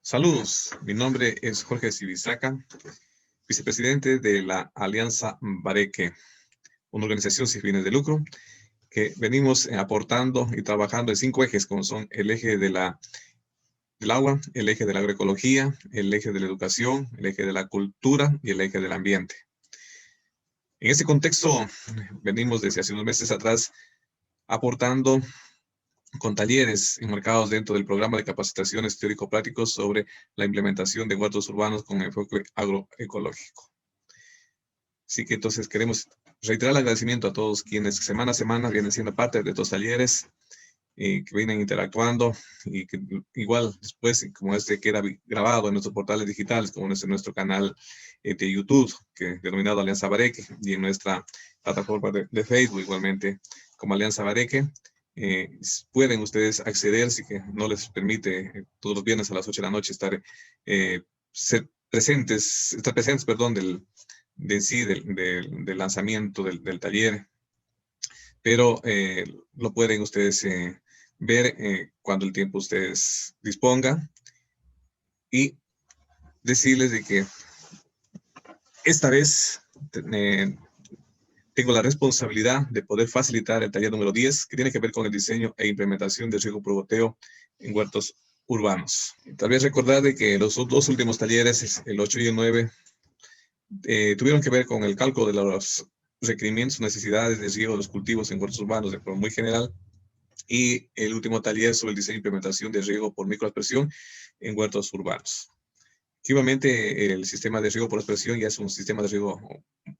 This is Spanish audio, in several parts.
Saludos, mi nombre es Jorge Sibizaca, vicepresidente de la Alianza Bareque, una organización sin fines de lucro que venimos aportando y trabajando en 5 ejes, como son el eje del agua, el eje de la agroecología, el eje de la educación, el eje de la cultura y el eje del ambiente. En ese contexto, venimos desde hace unos meses atrás aportando con talleres enmarcados dentro del programa de capacitaciones teórico-prácticos sobre la implementación de huertos urbanos con enfoque agroecológico. Así que entonces queremos reiterar el agradecimiento a todos quienes semana a semana vienen siendo parte de estos talleres, que vienen interactuando y que igual después, como este queda grabado en nuestros portales digitales, como en nuestro canal de YouTube, que denominado Alianza Bareque, y en nuestra plataforma de Facebook igualmente como Alianza Bareque, pueden ustedes acceder, si que no les permite todos los viernes a las 8 de la noche estar presentes, perdón, del lanzamiento del taller, pero lo pueden ustedes ver cuando el tiempo ustedes dispongan y decirles de que esta vez tengo la responsabilidad de poder facilitar el taller número 10, que tiene que ver con el diseño e implementación de riego por goteo en huertos urbanos. Tal vez recordar de que los dos últimos talleres, el 8 y el 9, tuvieron que ver con el cálculo de los requerimientos, necesidades de riego de los cultivos en huertos urbanos de forma muy general, y el último taller sobre el diseño e implementación de riego por microaspersión en huertos urbanos. Igualmente, el sistema de riego por aspersión ya es un sistema de riego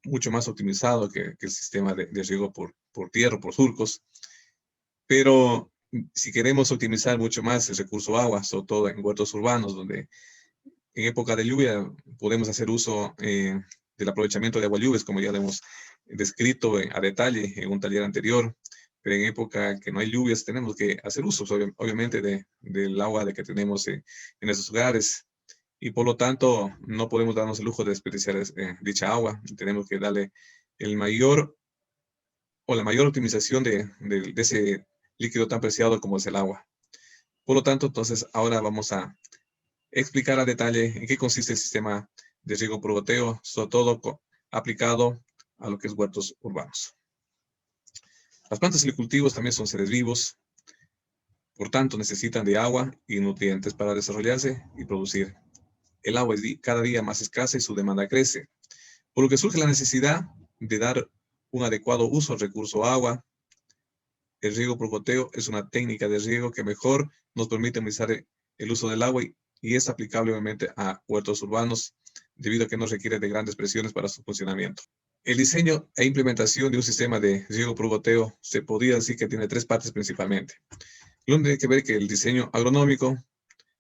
mucho más optimizado que el sistema de riego por tierra, por surcos, pero si queremos optimizar mucho más el recurso agua, sobre todo en huertos urbanos, donde en época de lluvia podemos hacer uso del aprovechamiento de agua lluvias, como ya lo hemos descrito a detalle en un taller anterior, pero en época que no hay lluvias tenemos que hacer uso, obviamente, del agua que tenemos en esos hogares, y por lo tanto no podemos darnos el lujo de desperdiciar dicha agua. Tenemos que darle el mayor o la mayor optimización de ese líquido tan preciado como es el agua. Por lo tanto, entonces ahora vamos a explicar a detalle en qué consiste el sistema de riego por goteo, sobre todo aplicado a lo que es huertos urbanos. Las plantas y los cultivos también son seres vivos, por tanto necesitan de agua y nutrientes para desarrollarse y producir. El agua es cada día más escasa y su demanda crece, por lo que surge la necesidad de dar un adecuado uso al recurso agua. El riego por goteo es una técnica de riego que mejor nos permite optimizar el uso del agua y es aplicable obviamente a huertos urbanos debido a que no requiere de grandes presiones para su funcionamiento. El diseño e implementación de un sistema de riego por goteo se podría decir que tiene 3 partes principalmente. Lo tiene que ver que el diseño agronómico,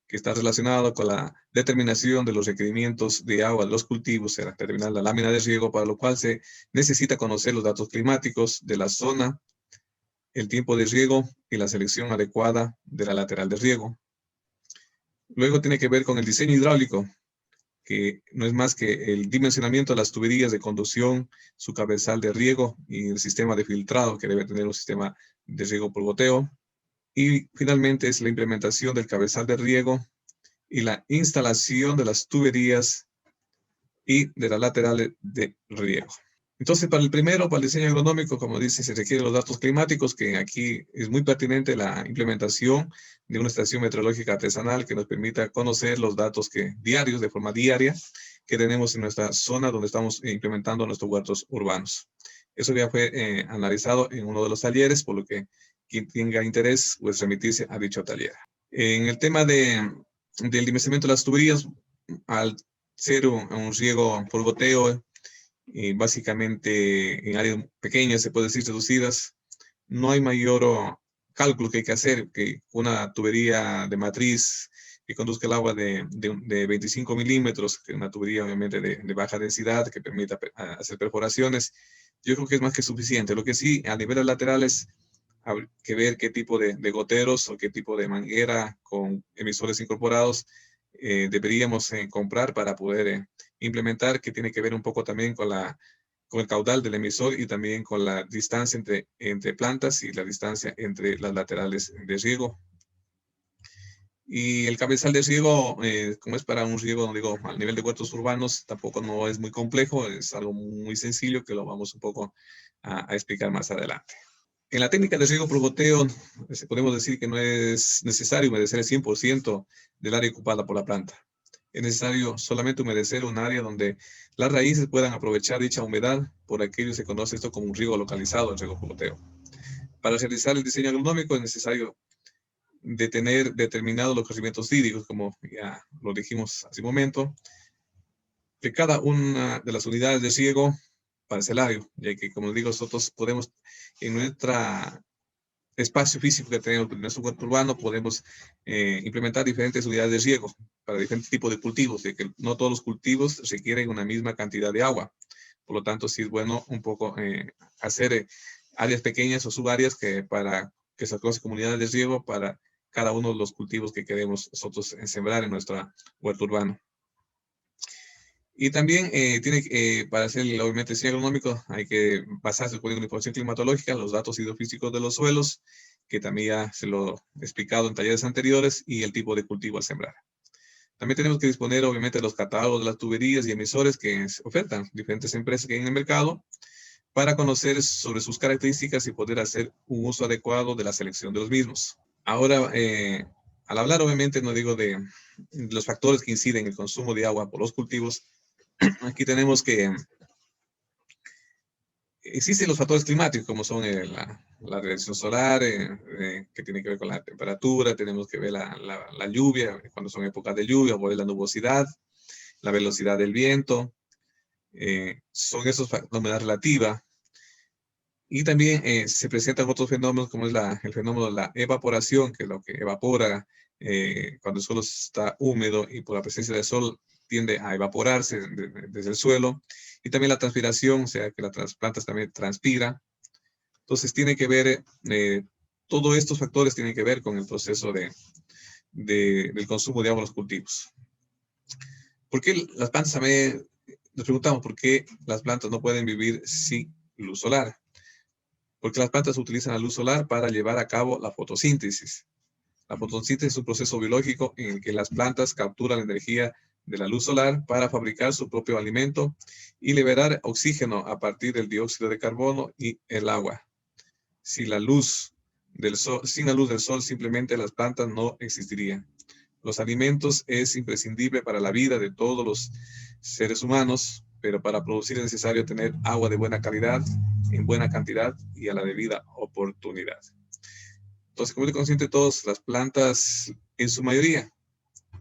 que está relacionado con la determinación de los requerimientos de agua de los cultivos, será determinar la lámina de riego, para lo cual se necesita conocer los datos climáticos de la zona, el tiempo de riego y la selección adecuada de la lateral de riego. Luego tiene que ver con el diseño hidráulico, que no es más que el dimensionamiento de las tuberías de conducción, su cabezal de riego y el sistema de filtrado que debe tener un sistema de riego por goteo. Y finalmente es la implementación del cabezal de riego y la instalación de las tuberías y de las laterales de riego. Entonces, para el primero, para el diseño agronómico, como dice, se requieren los datos climáticos, que aquí es muy pertinente la implementación de una estación meteorológica artesanal que nos permita conocer los datos diarios, de forma diaria, que tenemos en nuestra zona donde estamos implementando nuestros huertos urbanos. Eso ya fue analizado en uno de los talleres, por lo que quien tenga interés, pues remitirse a dicho taller. En el tema del dimensionamiento de las tuberías, al ser un riego por goteo, básicamente en áreas pequeñas, se puede decir reducidas, no hay mayor cálculo que hay que hacer que una tubería de matriz que conduzca el agua de 25 milímetros, que es una tubería obviamente de baja densidad que permita hacer perforaciones. Yo creo que es más que suficiente. Lo que sí, a niveles laterales, hay que ver qué tipo de goteros o qué tipo de manguera con emisores incorporados deberíamos comprar para poder implementar, que tiene que ver un poco también con el caudal del emisor y también con la distancia entre plantas y la distancia entre las laterales de riego. Y el cabezal de riego, como es para un riego, no digo, al nivel de huertos urbanos, tampoco no es muy complejo, es algo muy sencillo que lo vamos un poco a explicar más adelante. En la técnica de riego por goteo, podemos decir que no es necesario humedecer el 100% del área ocupada por la planta. Es necesario solamente humedecer un área donde las raíces puedan aprovechar dicha humedad, por aquello se conoce esto como un riego localizado, el riego por goteo. Para realizar el diseño agronómico es necesario de tener determinados los crecimientos hídricos, como ya lo dijimos hace un momento, que cada una de las unidades de riego parcelario, ya que, como digo, nosotros podemos, en nuestro espacio físico que tenemos en nuestro huerto urbano, podemos implementar diferentes unidades de riego para diferentes tipos de cultivos, ya que no todos los cultivos requieren una misma cantidad de agua. Por lo tanto, sí es bueno un poco hacer áreas pequeñas o subáreas para que se conozcan comunidades de riego para cada uno de los cultivos que queremos nosotros sembrar en nuestro huerto urbano. Y también para hacer obviamente el diseño agronómico hay que basarse en la información climatológica, los datos hidrofísicos de los suelos, que también ya se lo he explicado en talleres anteriores, y el tipo de cultivo a sembrar. También tenemos que disponer obviamente de los catálogos de las tuberías y emisores que ofertan diferentes empresas que hay en el mercado para conocer sobre sus características y poder hacer un uso adecuado de la selección de los mismos. Ahora, al hablar obviamente no digo de los factores que inciden en el consumo de agua por los cultivos, aquí tenemos que existen los factores climáticos como son la radiación solar, que tiene que ver con la temperatura, tenemos que ver la lluvia, cuando son épocas de lluvia, o la nubosidad, la velocidad del viento, son esos la humedad relativa. Y también se presentan otros fenómenos como es el fenómeno de la evaporación, que es lo que evapora cuando el suelo está húmedo y por la presencia del sol tiende a evaporarse desde el suelo. Y también la transpiración, o sea que las plantas también transpiran. Entonces tiene que ver, todos estos factores tienen que ver con el proceso del consumo de agua en los cultivos. ¿Por qué las plantas también, nos preguntamos por qué las plantas no pueden vivir sin luz solar? Porque las plantas utilizan la luz solar para llevar a cabo la fotosíntesis. La fotosíntesis es un proceso biológico en el que las plantas capturan la energía de la luz solar para fabricar su propio alimento y liberar oxígeno a partir del dióxido de carbono y el agua. Sin la luz del sol, simplemente las plantas no existirían. Los alimentos es imprescindible para la vida de todos los seres humanos, pero para producir es necesario tener agua de buena calidad, en buena cantidad y a la debida oportunidad. Entonces, como es consciente todos, las plantas en su mayoría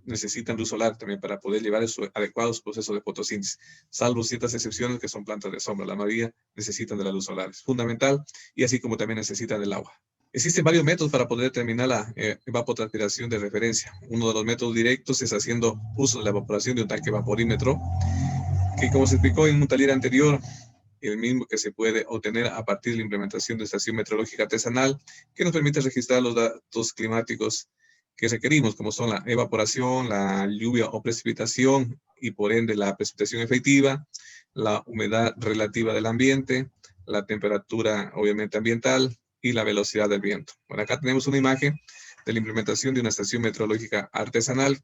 necesitan luz solar también para poder llevar su adecuados procesos de fotosíntesis, salvo ciertas excepciones que son plantas de sombra. La mayoría necesitan de la luz solar, es fundamental, y así como también necesitan del agua. Existen varios métodos para poder determinar la evapotranspiración de referencia. Uno de los métodos directos es haciendo uso de la evaporación de un tanque vaporímetro, que como se explicó en un taller anterior, el mismo que se puede obtener a partir de la implementación de estación meteorológica artesanal, que nos permite registrar los datos climáticos que requerimos, como son la evaporación, la lluvia o precipitación, y por ende la precipitación efectiva, la humedad relativa del ambiente, la temperatura obviamente ambiental y la velocidad del viento. Bueno, acá tenemos una imagen de la implementación de una estación meteorológica artesanal,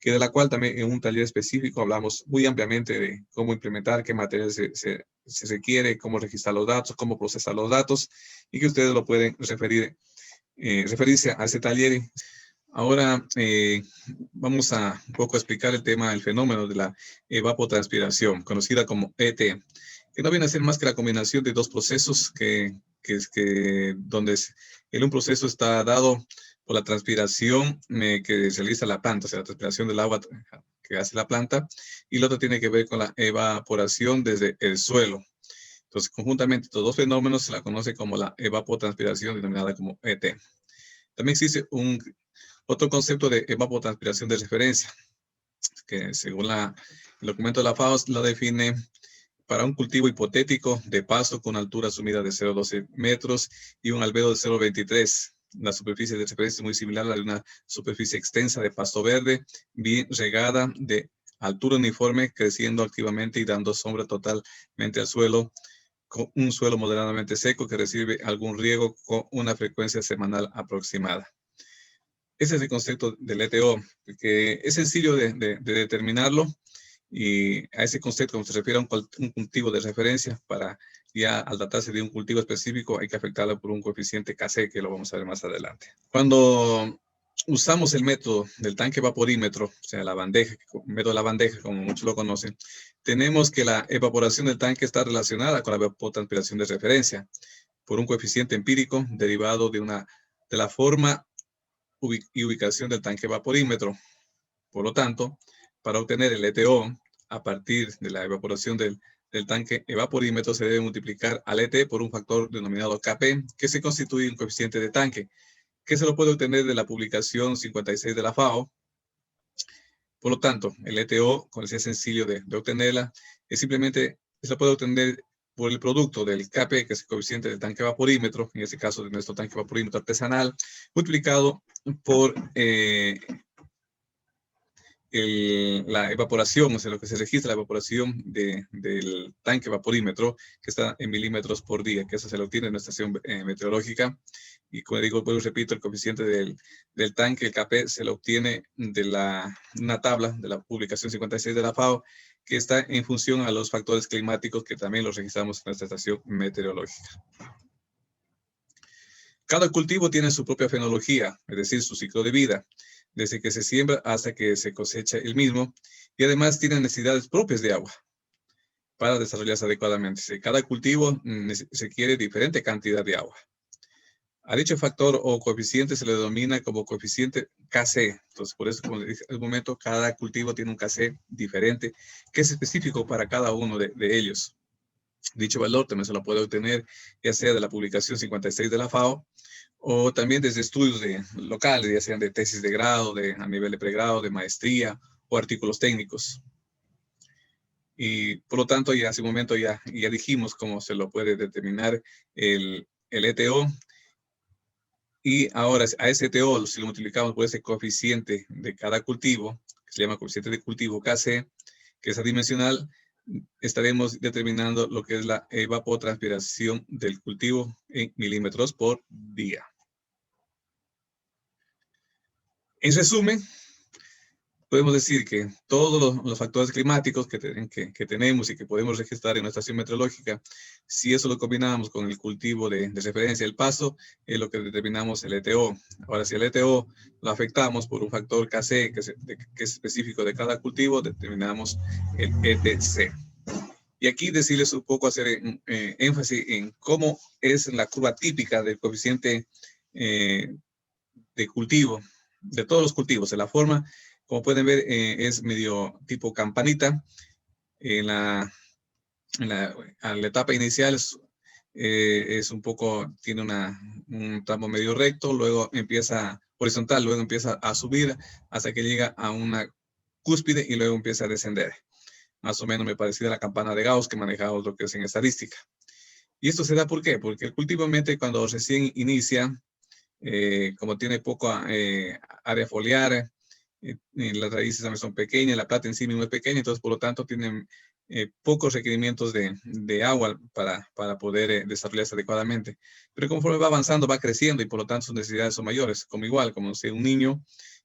que de la cual también en un taller específico hablamos muy ampliamente de cómo implementar, qué materiales se requiere, cómo registrar los datos, cómo procesar los datos, y que ustedes lo pueden referirse a ese taller. Ahora vamos a un poco explicar el tema del fenómeno de la evapotranspiración, conocida como ET, que no viene a ser más que la combinación de dos procesos donde en un proceso está dado por la transpiración que realiza la planta, o sea, la transpiración del agua que hace la planta, y el otro tiene que ver con la evaporación desde el suelo. Entonces, conjuntamente, estos dos fenómenos se la conoce como la evapotranspiración, denominada como ET. También existe otro concepto de evapotranspiración de referencia, que según el documento de la FAO lo define para un cultivo hipotético de pasto con altura asumida de 0,12 metros y un albedo de 0,23. La superficie de referencia es muy similar a la de una superficie extensa de pasto verde, bien regada, de altura uniforme, creciendo activamente y dando sombra totalmente al suelo, con un suelo moderadamente seco que recibe algún riego con una frecuencia semanal aproximada. Ese es el concepto del ETO, que es sencillo de determinarlo, y a ese concepto, como se refiere a un cultivo de referencia, para ya al tratarse de un cultivo específico, hay que afectarlo por un coeficiente Kc, que lo vamos a ver más adelante. Cuando usamos el método del tanque vaporímetro, o sea, la bandeja, el método de la bandeja, como muchos lo conocen, tenemos que la evaporación del tanque está relacionada con la evapotranspiración de referencia por un coeficiente empírico derivado de la forma y ubicación del tanque vaporímetro. Por lo tanto, para obtener el ETO, a partir de la evaporación del tanque evaporímetro, se debe multiplicar al ET por un factor denominado Kp, que se constituye un coeficiente de tanque, que se lo puede obtener de la publicación 56 de la FAO. Por lo tanto, el ETO, con ese sencillo de obtenerla, simplemente se lo puede obtener por el producto del Kp, que es el coeficiente del tanque vaporímetro, en este caso de nuestro tanque vaporímetro artesanal, multiplicado por la evaporación, o sea, lo que se registra, la evaporación del tanque vaporímetro, que está en milímetros por día, que eso se lo obtiene en nuestra estación meteorológica. Y como digo, pues repito, el coeficiente del tanque, el Kp, se lo obtiene de una tabla de la publicación 56 de la FAO, que está en función a los factores climáticos, que también los registramos en nuestra estación meteorológica. Cada cultivo tiene su propia fenología, es decir, su ciclo de vida, desde que se siembra hasta que se cosecha el mismo, y además tiene necesidades propias de agua para desarrollarse adecuadamente. Cada cultivo se quiere diferente cantidad de agua. A dicho factor o coeficiente se le denomina como coeficiente Kc. Entonces, por eso, como dije en un momento, cada cultivo tiene un Kc diferente, que es específico para cada uno de ellos. Dicho valor también se lo puede obtener ya sea de la publicación 56 de la FAO, o también desde estudios locales, ya sean de tesis de grado, a nivel de pregrado, de maestría o artículos técnicos. Y por lo tanto, ya hace un momento ya dijimos cómo se lo puede determinar el ETO. Y ahora a ese ETO, si lo multiplicamos por ese coeficiente de cada cultivo, que se llama coeficiente de cultivo Kc, que es adimensional, estaremos determinando lo que es la evapotranspiración del cultivo en milímetros por día. En resumen, podemos decir que todos los factores climáticos que tenemos y que podemos registrar en nuestra estación meteorológica, si eso lo combinamos con el cultivo de referencia, el pasto, es lo que determinamos el ETO. Ahora, si el ETO lo afectamos por un factor Kc, que es específico de cada cultivo, determinamos el ETC. Y aquí decirles un poco, hacer énfasis en cómo es la curva típica del coeficiente de cultivo, de todos los cultivos. De la forma, como pueden ver, es medio tipo campanita. A la etapa inicial es un poco, tiene un tramo medio recto, luego empieza horizontal, luego empieza a subir hasta que llega a una cúspide y luego empieza a descender. Más o menos me parecía la campana de Gauss que manejamos lo que es en estadística. ¿Y esto se da por qué? Porque cultivamente cuando recién inicia, como tiene poco área foliar, las raíces también son pequeñas, la planta en sí misma es pequeña, entonces por lo tanto tienen pocos requerimientos de agua para poder desarrollarse adecuadamente. Pero conforme va avanzando, va creciendo y por lo tanto sus necesidades son mayores, como si un niño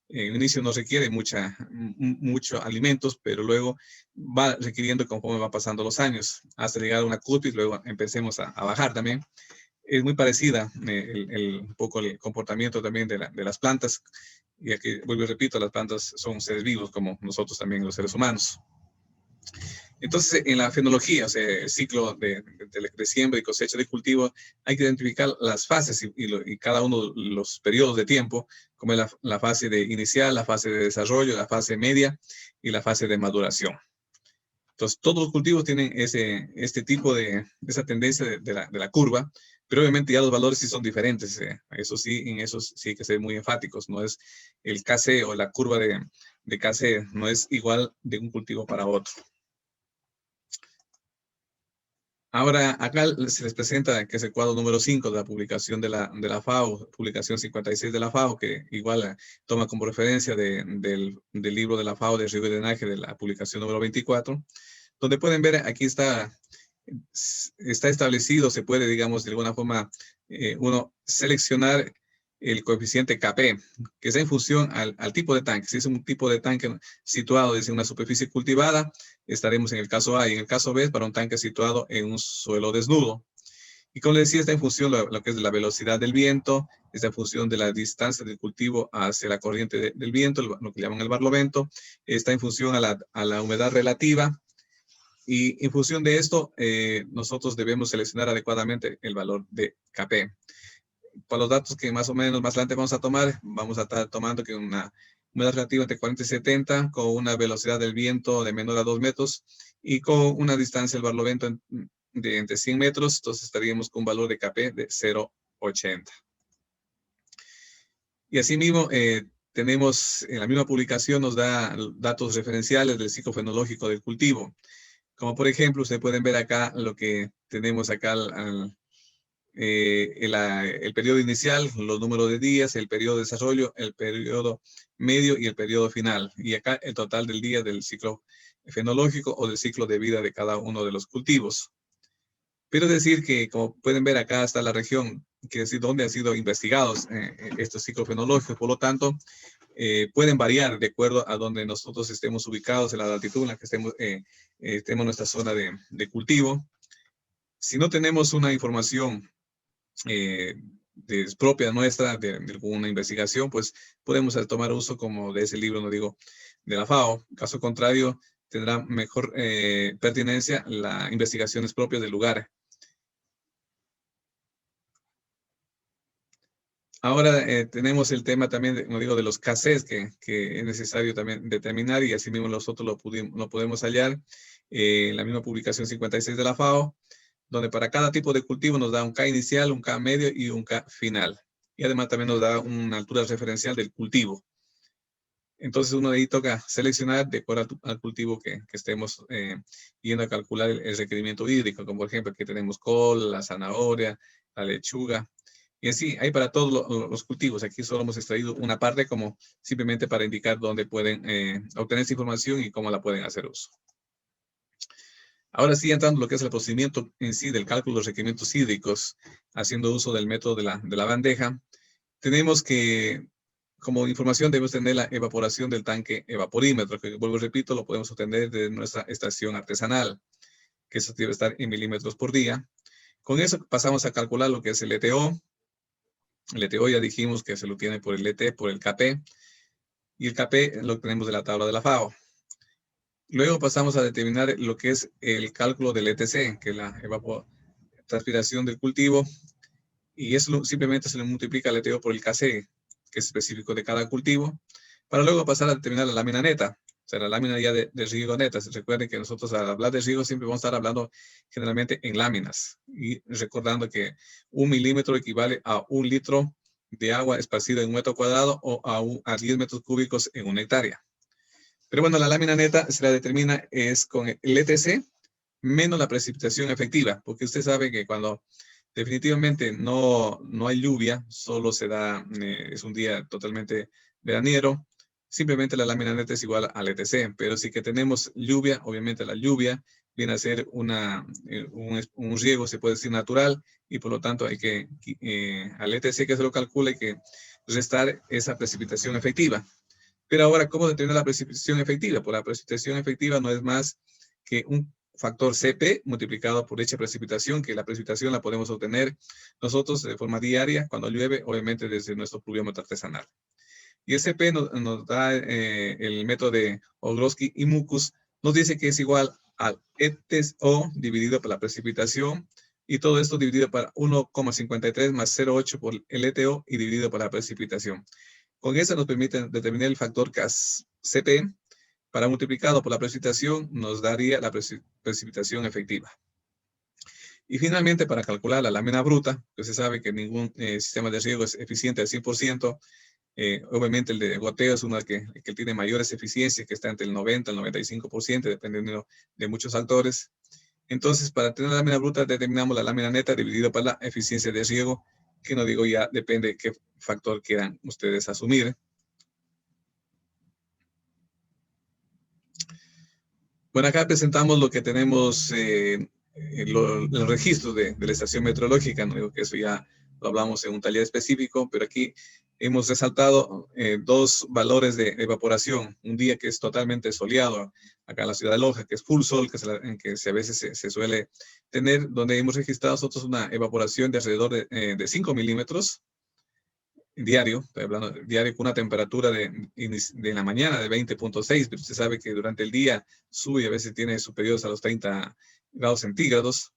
en un inicio no requiere muchos alimentos, pero luego va requiriendo conforme va pasando los años, hasta llegar a una cúspide, luego empecemos a bajar también. Es muy parecida un poco el comportamiento también de las plantas, y aquí vuelvo y repito, las plantas son seres vivos como nosotros también los seres humanos. Entonces, en la fenología, o sea, el ciclo de siembra y cosecha de cultivo, hay que identificar las fases y cada uno de los periodos de tiempo, como es la fase inicial, la fase de desarrollo, la fase media y la fase de maduración. Entonces, todos los cultivos tienen este tipo esa tendencia de la curva, pero obviamente ya los valores sí son diferentes. Eso sí, en eso sí hay que ser muy enfáticos. No es el Kc o la curva de Kc, no es igual de un cultivo para otro. Ahora, acá se les presenta que es el cuadro número 5 de la publicación de la FAO, publicación 56 de la FAO, que igual toma como referencia del libro de la FAO de riego y drenaje de la publicación número 24, donde pueden ver, aquí está establecido, se puede, digamos, de alguna forma, uno seleccionar el coeficiente Kp, que es en función al tipo de tanque. Si es un tipo de tanque situado desde una superficie cultivada, estaremos en el caso A, y en el caso B, para un tanque situado en un suelo desnudo. Y como les decía, está en función de lo que es la velocidad del viento, está en función de la distancia del cultivo hacia la corriente del viento, lo que llaman el barlovento, está en función a la humedad relativa, y en función de esto, nosotros debemos seleccionar adecuadamente el valor de Kp. Para los datos que más o menos más adelante vamos a estar tomando que una humedad relativa entre 40 y 70, con una velocidad del viento de menor a 2 metros y con una distancia del barlovento de entre 100 metros, entonces estaríamos con un valor de Kp de 0,80. Y asimismo, tenemos en la misma publicación, nos da datos referenciales del ciclo fenológico del cultivo. Como por ejemplo, ustedes pueden ver acá lo que tenemos acá el periodo inicial, los números de días, el periodo de desarrollo, el periodo medio y el periodo final. Y acá el total del día del ciclo fenológico o del ciclo de vida de cada uno de los cultivos. Pero decir que, como pueden ver, acá está la región, que es donde han sido investigados estos ciclos fenológicos. Por lo tanto, pueden variar de acuerdo a donde nosotros estemos ubicados, en la altitud en la que estemos en nuestra zona de cultivo. Si no tenemos una información propia nuestra, de alguna investigación, pues podemos tomar uso como de ese libro, no digo, de la FAO. Caso contrario, tendrá mejor pertinencia las investigaciones propias del lugar. Ahora tenemos el tema también, como digo, de los KCs que es necesario también determinar, y así mismo nosotros lo podemos hallar en la misma publicación 56 de la FAO, donde para cada tipo de cultivo nos da un K inicial, un K medio y un K final. Y además también nos da una altura referencial del cultivo. Entonces uno de ahí toca seleccionar de acuerdo al cultivo que estemos yendo a calcular el requerimiento hídrico, como por ejemplo aquí tenemos col, la zanahoria, la lechuga. Y así, hay para todos los cultivos. Aquí solo hemos extraído una parte como simplemente para indicar dónde pueden obtener esa información y cómo la pueden hacer uso. Ahora sí, entrando en lo que es el procedimiento en sí del cálculo de los requerimientos hídricos, haciendo uso del método de la bandeja, tenemos que, como información, debemos tener la evaporación del tanque evaporímetro, que vuelvo y repito, lo podemos obtener de nuestra estación artesanal, que eso debe estar en milímetros por día. Con eso pasamos a calcular lo que es el ETO. El ETO ya dijimos que se lo tiene por el ET, por el Kp, y el Kp lo tenemos de la tabla de la FAO. Luego pasamos a determinar lo que es el cálculo del ETC, que es la evapotranspiración del cultivo, y eso simplemente se le multiplica el ETO por el Kc, que es específico de cada cultivo, para luego pasar a determinar la lámina neta, o sea, la lámina ya de riego neta. Recuerden que nosotros al hablar de riego siempre vamos a estar hablando generalmente en láminas, y recordando que 1 milímetro equivale a 1 litro de agua esparcido en un metro cuadrado, o a 10 metros cúbicos en una hectárea. Pero bueno, la lámina neta se la determina es con el ETC menos la precipitación efectiva, porque usted sabe que cuando definitivamente no hay lluvia, solo se da, es un día totalmente veraniero, simplemente la lámina neta es igual al ETC. Pero si que tenemos lluvia, obviamente la lluvia viene a ser un riego, se puede decir, natural, y por lo tanto hay que, al ETC que se lo calcula, hay que restar esa precipitación efectiva. Pero ahora, ¿cómo determinar la precipitación efectiva? Pues la precipitación efectiva no es más que un factor Cp multiplicado por dicha precipitación, que la precipitación la podemos obtener nosotros de forma diaria cuando llueve, obviamente desde nuestro pluviómetro artesanal. Y el Cp nos da el método de Ogroski y Mucus, nos dice que es igual al ETO dividido por la precipitación, y todo esto dividido por 1,53 más 0,8 por el ETO y dividido por la precipitación. Con eso nos permite determinar el factor Cp, para multiplicado por la precipitación nos daría la precipitación efectiva. Y finalmente, para calcular la lámina bruta, pues se sabe que ningún sistema de riego es eficiente al 100%. Obviamente el de goteo es uno que tiene mayores eficiencias, que está entre el 90 y el 95%, dependiendo de muchos factores. Entonces, para tener la lámina bruta, determinamos la lámina neta dividido por la eficiencia de riego, que no digo ya, depende de qué factor quieran ustedes asumir. Bueno, acá presentamos lo que tenemos, los registros de la estación meteorológica, no digo que eso ya lo hablamos en un taller específico, pero aquí hemos resaltado dos valores de evaporación. Un día que es totalmente soleado, acá en la ciudad de Loja, que es full sol, en que a veces se suele tener, donde hemos registrado nosotros una evaporación de alrededor de 5 milímetros diario, estoy hablando diario con una temperatura de la mañana de 20.6, pero usted sabe que durante el día sube y a veces tiene superiores a los 30 grados centígrados,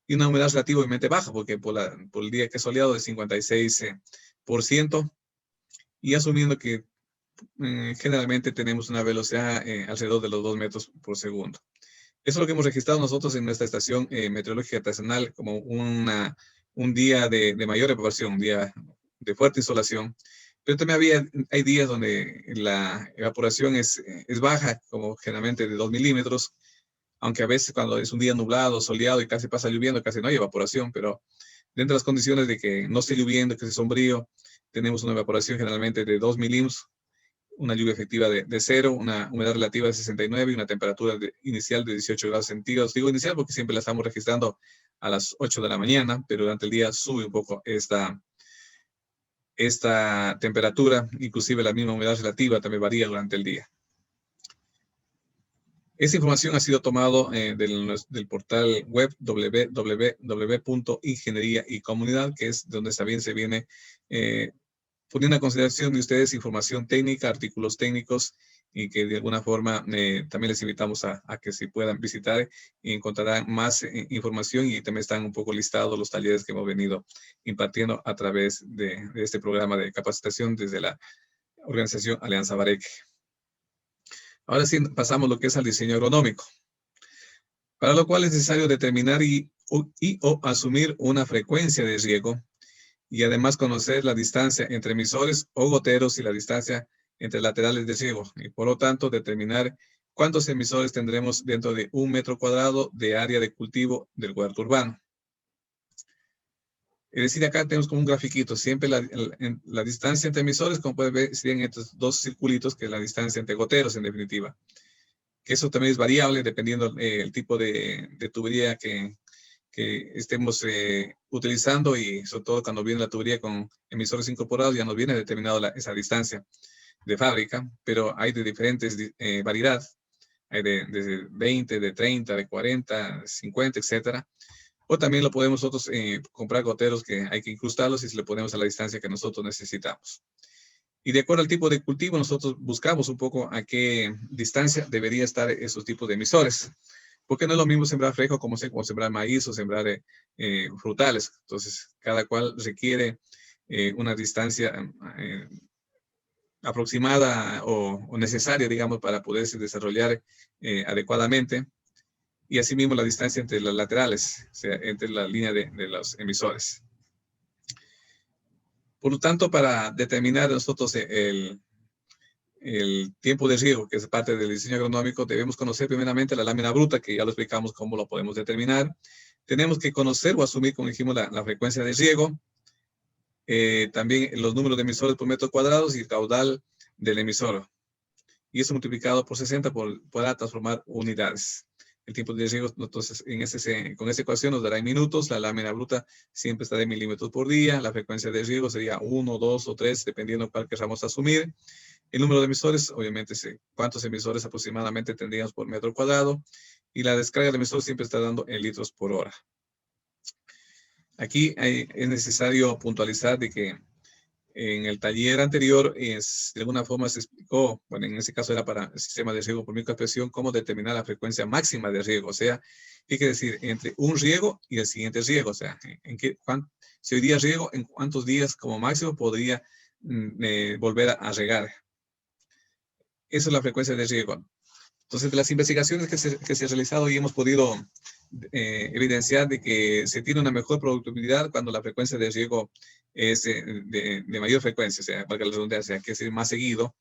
y una humedad relativamente baja, porque por el día que es soleado de 56%, y asumiendo que generalmente tenemos una velocidad alrededor de los 2 metros por segundo. Eso es lo que hemos registrado nosotros en nuestra estación meteorológica estacional como un día de mayor evaporación, un día de fuerte insolación. Pero también hay días donde la evaporación es baja, como generalmente de 2 milímetros, aunque a veces cuando es un día nublado, soleado y casi pasa lloviendo, casi no hay evaporación, pero dentro de las condiciones de que no esté lloviendo, que esté sombrío, tenemos una evaporación generalmente de 2 milímetros, una lluvia efectiva de 0, una humedad relativa de 69 y una temperatura inicial de 18 grados centígrados. Digo inicial porque siempre la estamos registrando a las 8 de la mañana, pero durante el día sube un poco esta temperatura, inclusive la misma humedad relativa también varía durante el día. Esta información ha sido tomada del portal web www.ingeniería-y-comunidad, que es donde también se viene poniendo a consideración de ustedes información técnica, artículos técnicos, y que de alguna forma también les invitamos a que se puedan visitar y encontrarán más información, y también están un poco listados los talleres que hemos venido impartiendo a través de este programa de capacitación desde la organización Alianza Bareque. Ahora sí, pasamos lo que es al diseño agronómico, para lo cual es necesario determinar o asumir una frecuencia de riego, y además conocer la distancia entre emisores o goteros y la distancia entre laterales de riego, y por lo tanto determinar cuántos emisores tendremos dentro de 1 metro cuadrado de área de cultivo del huerto urbano. Es decir, acá tenemos como un grafiquito, siempre la distancia entre emisores, como pueden ver, serían estos dos circulitos, que es la distancia entre goteros en definitiva. Que eso también es variable dependiendo el tipo de tubería que estemos utilizando, y sobre todo cuando viene la tubería con emisores incorporados ya nos viene determinado esa distancia de fábrica, pero hay de diferentes variedad, hay de 20, de 30, de 40, 50, etcétera. O también lo podemos nosotros comprar goteros que hay que incrustarlos y se le ponemos a la distancia que nosotros necesitamos. Y de acuerdo al tipo de cultivo, nosotros buscamos un poco a qué distancia debería estar esos tipos de emisores. Porque no es lo mismo sembrar frijol como sembrar maíz o sembrar frutales. Entonces, cada cual requiere una distancia aproximada o necesaria, digamos, para poderse desarrollar adecuadamente. Y asimismo la distancia entre las laterales, o sea, entre la línea de los emisores. Por lo tanto, para determinar nosotros el tiempo de riego, que es parte del diseño agronómico, debemos conocer primeramente la lámina bruta, que ya lo explicamos cómo lo podemos determinar. Tenemos que conocer o asumir, como dijimos, la frecuencia de riego, también los números de emisores por metro cuadrado y el caudal del emisor. Y eso multiplicado por 60 podrá transformar unidades. El tiempo de riego, entonces, con esa ecuación nos dará en minutos. La lámina bruta siempre está de milímetros por día. La frecuencia de riego sería 1, 2 o 3, dependiendo cuál queramos asumir. El número de emisores, obviamente, cuántos emisores aproximadamente tendríamos por metro cuadrado. Y la descarga del emisor siempre está dando en litros por hora. Aquí es necesario puntualizar de que en el taller anterior, de alguna forma se explicó, bueno, en ese caso era para el sistema de riego por microexpresión, cómo determinar la frecuencia máxima de riego. O sea, ¿qué quiere decir? Entre un riego y el siguiente riego. O sea, si hoy día riego, ¿en cuántos días como máximo podría volver a regar? Esa es la frecuencia de riego. Entonces, de las investigaciones que se han realizado y hemos podido evidenciar de que se tiene una mejor productividad cuando la frecuencia de riego es de mayor frecuencia, o sea, valga la redundancia, que es más seguido.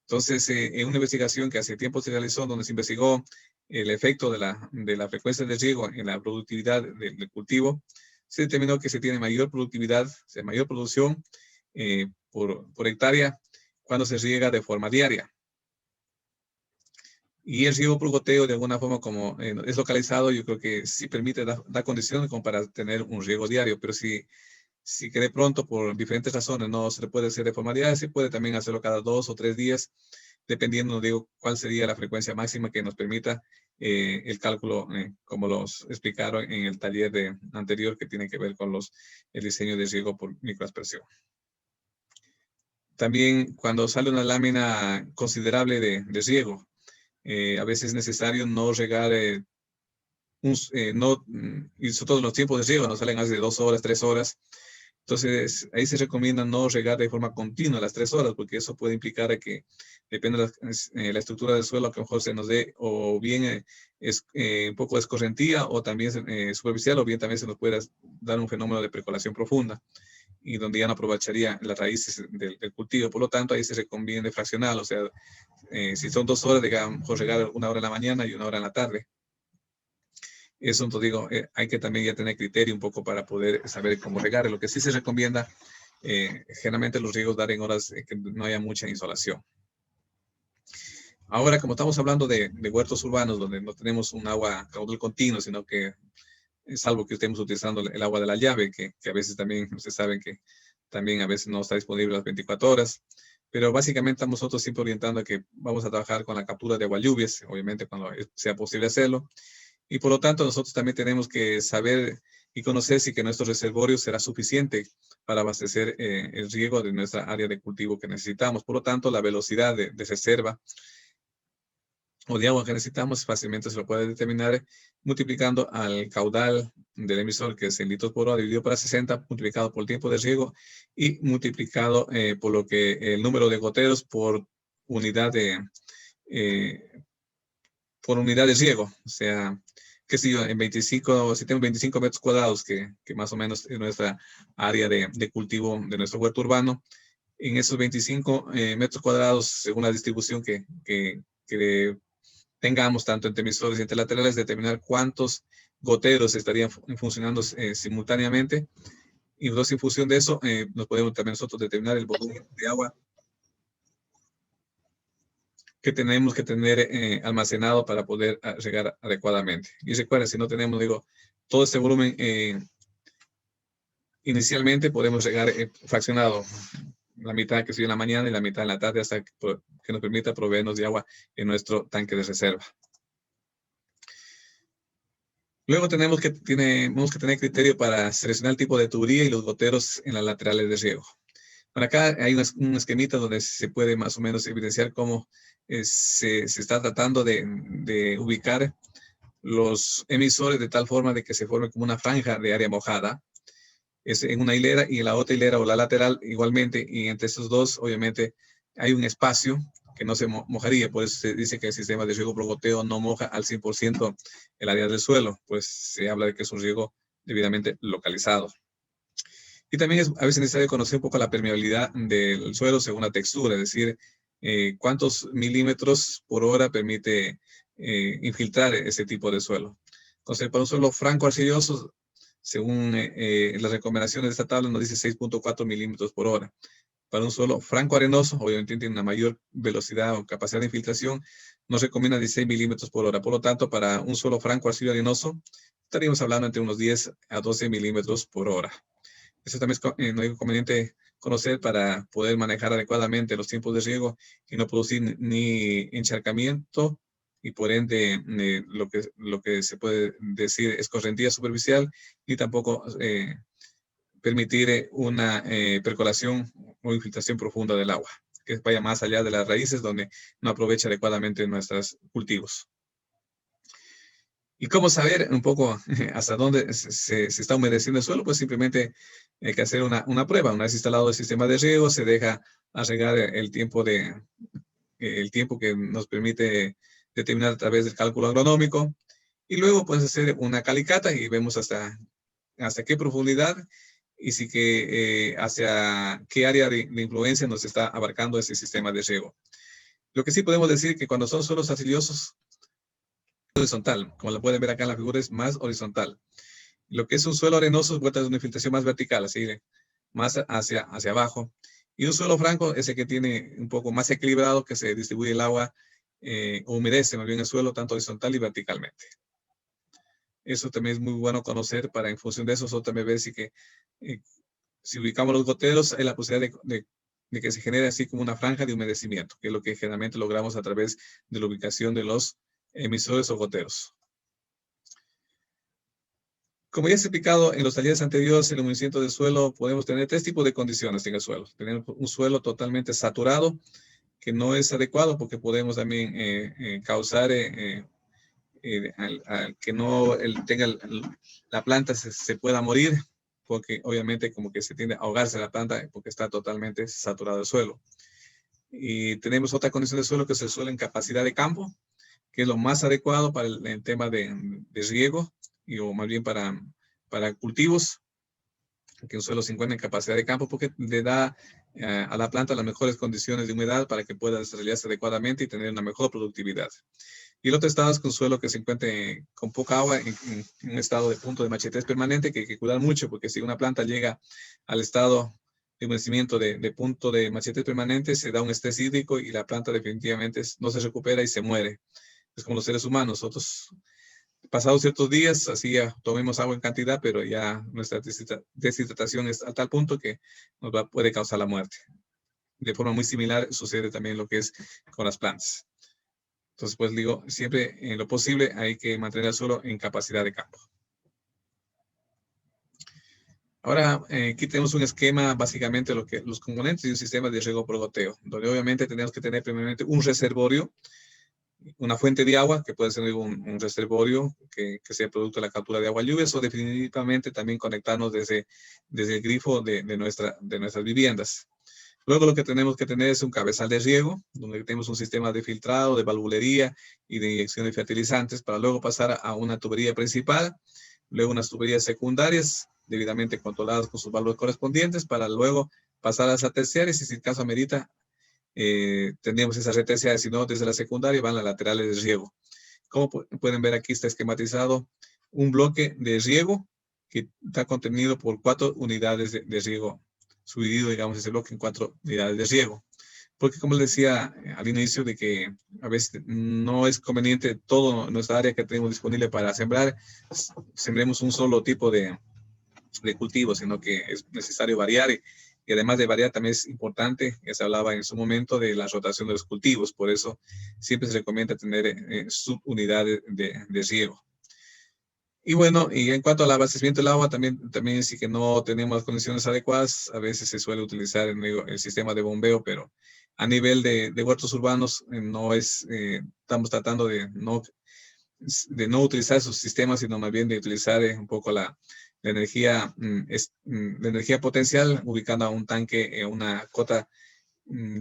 Entonces, en una investigación que hace tiempo se realizó, donde se investigó el efecto de la frecuencia de riego en la productividad del cultivo, se determinó que se tiene mayor productividad, o sea, mayor producción por hectárea cuando se riega de forma diaria. Y el riego por goteo, de alguna forma, como es localizado, yo creo que sí permite, da condiciones como para tener un riego diario. Pero si Si que de pronto por diferentes razones no se le puede hacer de forma diaria, se puede también hacerlo cada 2 o 3 días, dependiendo, digo, cuál sería la frecuencia máxima que nos permita el cálculo, como los explicaron en el taller anterior que tiene que ver con el diseño de riego por microaspersión. También cuando sale una lámina considerable de riego, a veces es necesario no regar, y sobre todo los tiempos de riego, no salen más de 2 horas, 3 horas. Entonces, ahí se recomienda no regar de forma continua las 3 horas, porque eso puede implicar a que, depende de la estructura del suelo, que a lo mejor se nos dé o bien un poco de escorrentía o también superficial, o bien también se nos puede dar un fenómeno de percolación profunda, y donde ya no aprovecharía las raíces del cultivo. Por lo tanto, ahí se recomienda fraccionar, o sea, si son 2 horas, digamos, regar 1 hora en la mañana y 1 hora en la tarde. Eso, entonces digo, hay que también ya tener criterio un poco para poder saber cómo regar. Lo que sí se recomienda, generalmente los riegos dar en horas que no haya mucha insolación. Ahora, como estamos hablando de huertos urbanos, donde no tenemos un agua caudal continuo, sino que, salvo que estemos utilizando el agua de la llave, que a veces también, ustedes saben que también a veces no está disponible las 24 horas, pero básicamente estamos nosotros siempre orientando a que vamos a trabajar con la captura de agua lluvias, obviamente cuando sea posible hacerlo. Y por lo tanto, nosotros también tenemos que saber y conocer si que nuestro reservorio será suficiente para abastecer el riego de nuestra área de cultivo que necesitamos. Por lo tanto, la velocidad de reserva o de agua que necesitamos fácilmente se lo puede determinar multiplicando al caudal del emisor, que es en litros por hora, dividido por 60, multiplicado por el tiempo de riego y multiplicado por lo que el número de goteros por unidad de riego. O sea, que si tengo 25 metros cuadrados, que más o menos es nuestra área de cultivo de nuestro huerto urbano, en esos 25 metros cuadrados, según la distribución que tengamos tanto entre emisores y entre laterales, determinar cuántos goteros estarían funcionando simultáneamente. Y entonces, en función de eso, nos podemos también nosotros determinar el volumen de agua que tenemos que tener almacenado para poder regar adecuadamente. Y recuerden, si no tenemos, digo, todo este volumen inicialmente, podemos regar fraccionado, la mitad que sigue en la mañana y la mitad en la tarde, hasta que nos permita proveernos de agua en nuestro tanque de reserva. Luego tenemos que tener criterio para seleccionar el tipo de tubería y los goteros en las laterales de riego. Por acá hay un esquemita donde se puede más o menos evidenciar cómo se está tratando de ubicar los emisores de tal forma de que se forme como una franja de área mojada. Es en una hilera, y en la otra hilera o la lateral igualmente, y entre esos dos obviamente hay un espacio que no se mojaría. Por eso se dice que el sistema de riego por goteo no moja al 100% el área del suelo, pues se habla de que es un riego debidamente localizado. Y también es a veces necesario conocer un poco la permeabilidad del suelo según la textura, es decir, cuántos milímetros por hora permite infiltrar ese tipo de suelo. Entonces, para un suelo franco arcilloso, según las recomendaciones de esta tabla, nos dice 6.4 milímetros por hora. Para un suelo franco arenoso, obviamente tiene una mayor velocidad o capacidad de infiltración, nos recomienda 16 milímetros por hora. Por lo tanto, para un suelo franco arcillo-arenoso, estaríamos hablando entre unos 10 a 12 milímetros por hora. Eso también es no es conveniente conocer para poder manejar adecuadamente los tiempos de riego y no producir ni encharcamiento, y por ende lo que se puede decir escorrentía superficial, y tampoco permitir una percolación o infiltración profunda del agua, que vaya más allá de las raíces, donde no aprovecha adecuadamente nuestros cultivos. ¿Y cómo saber un poco hasta dónde se está humedeciendo el suelo? Pues simplemente hay que hacer una prueba. Una vez instalado el sistema de riego, se deja a regar el tiempo que nos permite determinar a través del cálculo agronómico. Y luego puedes hacer una calicata y vemos hasta qué profundidad, y si hacia qué área de influencia nos está abarcando ese sistema de riego. Lo que sí podemos decir que cuando son suelos arcillosos, horizontal, como lo pueden ver acá en la figura, es más horizontal. Lo que es un suelo arenoso, vuelta de una infiltración más vertical, así más hacia abajo. Y un suelo franco es el que tiene un poco más equilibrado, que se distribuye el agua o humedece más bien el suelo, tanto horizontal y verticalmente. Eso también es muy bueno conocer, para en función de eso también ver si si ubicamos los goteros, hay la posibilidad de que se genere así como una franja de humedecimiento, que es lo que generalmente logramos a través de la ubicación de los emisores o goteros. Como ya se ha explicado en los talleres anteriores, el humedecimiento del suelo, podemos tener tres tipos de condiciones en el suelo. Tenemos un suelo totalmente saturado, que no es adecuado porque podemos también causar que no la planta se pueda morir, porque obviamente como que se tiende a ahogarse la planta porque está totalmente saturado el suelo. Y tenemos otra condición de suelo que es el suelo en capacidad de campo, que es lo más adecuado para el tema de riego, o más bien para cultivos, que un suelo se encuentra en capacidad de campo porque le da a la planta las mejores condiciones de humedad para que pueda desarrollarse adecuadamente y tener una mejor productividad. Y el otro estado es que un suelo que se encuentre con poca agua, en un estado de punto de machetez permanente, que hay que cuidar mucho, porque si una planta llega al estado de humedecimiento de punto de machetez permanente, se da un estrés hídrico y la planta definitivamente no se recupera y se muere. Es como los seres humanos, nosotros pasados ciertos días, así ya tomemos agua en cantidad, pero ya nuestra deshidratación es a tal punto que puede causar la muerte. De forma muy similar sucede también lo que es con las plantas. Entonces, pues digo, siempre en lo posible hay que mantener el suelo en capacidad de campo. Ahora, aquí tenemos un esquema, básicamente los componentes de un sistema de riego por goteo, donde obviamente tenemos que tener primeramente un reservorio, una fuente de agua, que puede ser un reservorio que sea producto de la captura de agua lluvias, o definitivamente también conectarnos desde el grifo de nuestras viviendas. Luego lo que tenemos que tener es un cabezal de riego, donde tenemos un sistema de filtrado, de valvulería y de inyección de fertilizantes, para luego pasar a una tubería principal, luego unas tuberías secundarias, debidamente controladas con sus válvulas correspondientes, para luego pasar a las terciarias, y si el caso amerita, tendríamos esas terciarias, si no, desde la secundaria van las laterales de riego. Como pueden ver, aquí está esquematizado un bloque de riego que está contenido por 4 unidades de riego, subdividido, digamos, ese bloque en 4 unidades de riego. Porque como les decía al inicio, de que a veces no es conveniente todo nuestra área que tenemos disponible para sembrar, sembremos un solo tipo de cultivo, sino que es necesario variar. Y además de variar, también es importante, ya se hablaba en su momento, de la rotación de los cultivos. Por eso siempre se recomienda tener subunidades de riego. Y bueno, y en cuanto al abastecimiento del agua, también sí que no tenemos las condiciones adecuadas. A veces se suele utilizar el sistema de bombeo, pero a nivel de huertos urbanos no es, estamos tratando de no utilizar esos sistemas, sino más bien de utilizar un poco la energía, la energía potencial, ubicando a un tanque en una cota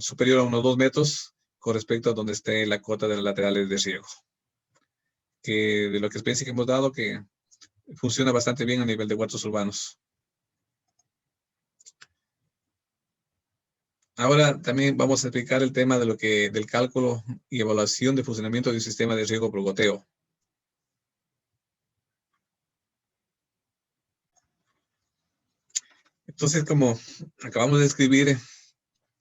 superior a unos 2 metros con respecto a donde esté la cota de las laterales de riego. Que de lo que experiencia que hemos dado, que funciona bastante bien a nivel de huertos urbanos. Ahora también vamos a explicar el tema del cálculo y evaluación de funcionamiento de un sistema de riego por goteo. Entonces, como acabamos de escribir,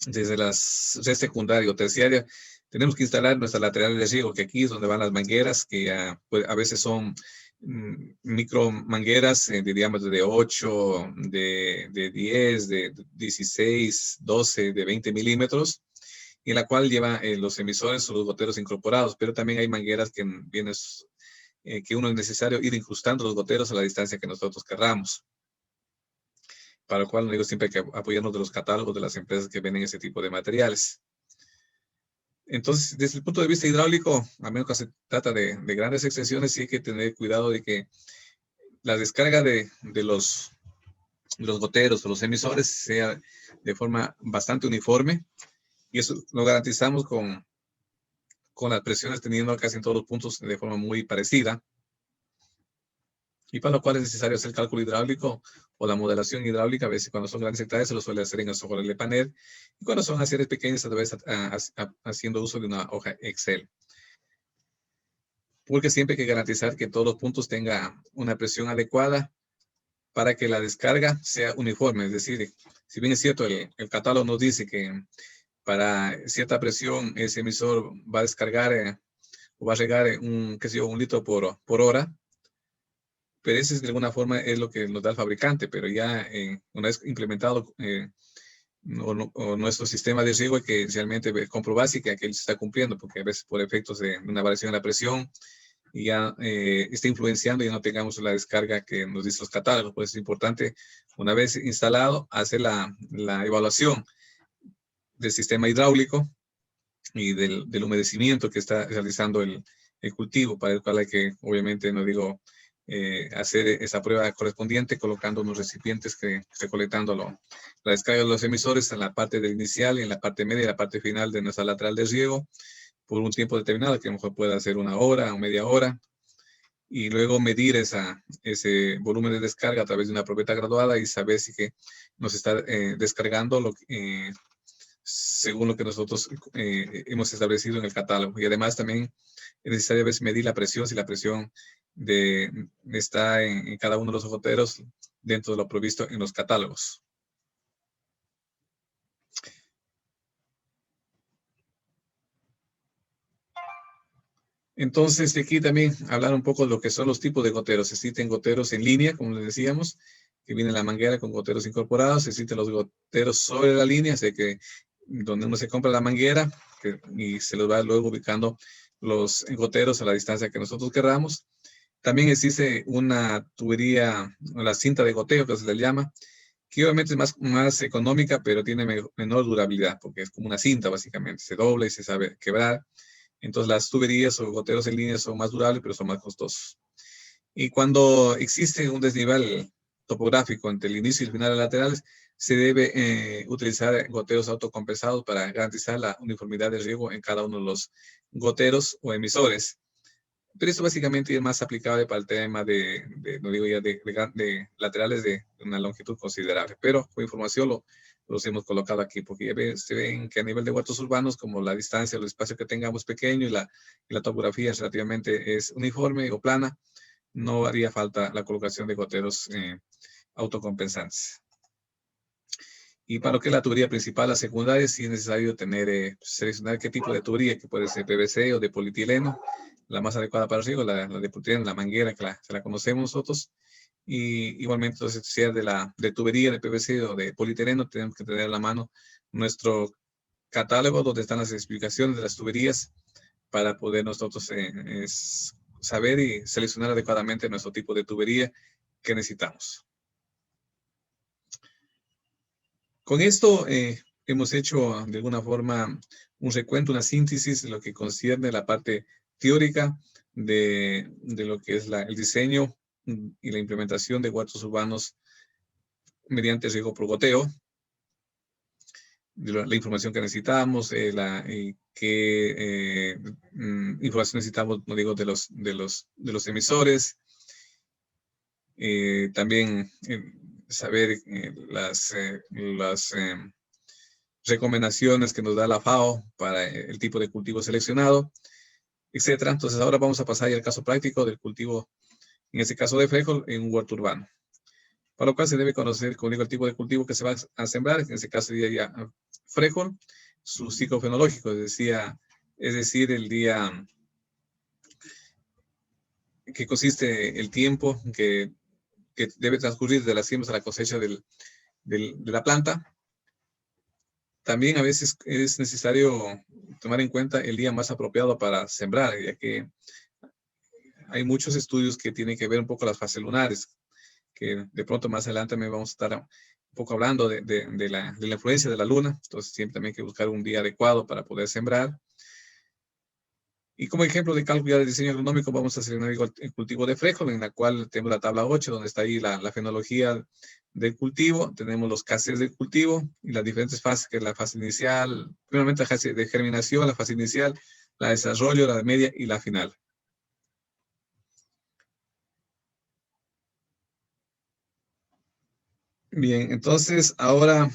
desde las red secundaria o terciaria, tenemos que instalar nuestras laterales de riego, que aquí es donde van las mangueras, que a veces son micro mangueras de diámetro de 8, de 10, de 16, 12, de 20 milímetros, y la cual lleva los emisores o los goteros incorporados, pero también hay mangueras que que uno es necesario ir incrustando los goteros a la distancia que nosotros querramos, para lo cual digo siempre hay que apoyarnos de los catálogos de las empresas que venden ese tipo de materiales. Entonces, desde el punto de vista hidráulico, a menos que se trata de grandes extensiones, sí hay que tener cuidado de que la descarga de los goteros o los emisores sea de forma bastante uniforme, y eso lo garantizamos con las presiones teniendo casi en todos los puntos de forma muy parecida, y para lo cual es necesario hacer el cálculo hidráulico o la modelación hidráulica. A veces cuando son grandes hectáreas se lo suele hacer en el software de panel, y cuando son áreas pequeñas a través haciendo uso de una hoja Excel. Porque siempre hay que garantizar que todos los puntos tengan una presión adecuada para que la descarga sea uniforme. Es decir, si bien es cierto, el catálogo nos dice que para cierta presión ese emisor va a descargar o va a regar un litro por hora, pero ese de alguna forma es lo que nos da el fabricante, pero ya una vez implementado o nuestro sistema de riego hay que inicialmente comprobar si que aquel se está cumpliendo, porque a veces por efectos de una variación en la presión y ya está influenciando y ya no tengamos la descarga que nos dicen los catálogos. Pues es importante, una vez instalado, hacer la evaluación del sistema hidráulico y del humedecimiento que está realizando el cultivo, para el cual hay que, obviamente, no digo, hacer esa prueba correspondiente colocando unos recipientes que recolectando la descarga de los emisores en la parte del inicial y en la parte media y la parte final de nuestra lateral de riego por un tiempo determinado, que a lo mejor pueda ser 1 hora o media hora, y luego medir ese volumen de descarga a través de una probeta graduada y saber si que nos está descargando según lo que nosotros hemos establecido en el catálogo. Y además también es necesario a veces medir la presión, si la presión está en cada uno de los goteros dentro de lo previsto en los catálogos. Entonces, de aquí también hablar un poco de lo que son los tipos de goteros. Existen goteros en línea, como les decíamos, que viene la manguera con goteros incorporados. Existen los goteros sobre la línea, sé que donde uno se compra la manguera y se los va luego ubicando los goteros a la distancia que nosotros queramos. También existe una tubería, la cinta de goteo que se le llama, que obviamente es más económica, pero tiene menor durabilidad, porque es como una cinta básicamente, se dobla y se sabe quebrar. Entonces las tuberías o goteros en línea son más durables, pero son más costosos. Y cuando existe un desnivel topográfico entre el inicio y el final de laterales, se debe utilizar goteros autocompensados para garantizar la uniformidad de riego en cada uno de los goteros o emisores. Pero esto básicamente es más aplicable para el tema no digo ya, de laterales de una longitud considerable. Pero con información los hemos colocado aquí, porque ya se ven que a nivel de huertos urbanos, como la distancia o el espacio que tengamos pequeño y la topografía relativamente es uniforme o plana, no haría falta la colocación de goteros autocompensantes. Y para lo que es la tubería principal, la secundaria, sí es necesario seleccionar qué tipo de tubería, que puede ser PVC o de polietileno, la más adecuada para el riego, la de polietileno, la manguera, que se la conocemos nosotros. Y igualmente, entonces, si es de tubería de PVC o de polietileno, tenemos que tener a la mano nuestro catálogo donde están las explicaciones de las tuberías para poder nosotros saber y seleccionar adecuadamente nuestro tipo de tubería que necesitamos. Con esto hemos hecho de alguna forma un recuento, una síntesis de lo que concierne la parte teórica de lo que es el diseño y la implementación de huertos urbanos mediante riego por goteo, de la información que necesitamos, qué información necesitamos, no digo, de los emisores, también saber las recomendaciones que nos da la FAO para el tipo de cultivo seleccionado, etcétera. Entonces ahora vamos a pasar al caso práctico del cultivo, en este caso de frijol, en un huerto urbano. Para lo cual se debe conocer, como digo, el tipo de cultivo que se va a sembrar, en este caso sería frijol, su ciclo fenológico, es decir, el día que consiste el tiempo que debe transcurrir de las siembras a la cosecha de la planta. También a veces es necesario tomar en cuenta el día más apropiado para sembrar, ya que hay muchos estudios que tienen que ver un poco las fases lunares, que de pronto más adelante me vamos a estar un poco hablando de la influencia de la luna. Entonces siempre también hay que buscar un día adecuado para poder sembrar. Y como ejemplo de cálculo de diseño agronómico, vamos a hacer el cultivo de frijol, en la cual tenemos la tabla 8, donde está ahí la fenología del cultivo. Tenemos los cases del cultivo y las diferentes fases, que es la fase inicial, primeramente la fase de germinación, la fase inicial, la de desarrollo, la de media y la final. Bien, entonces ahora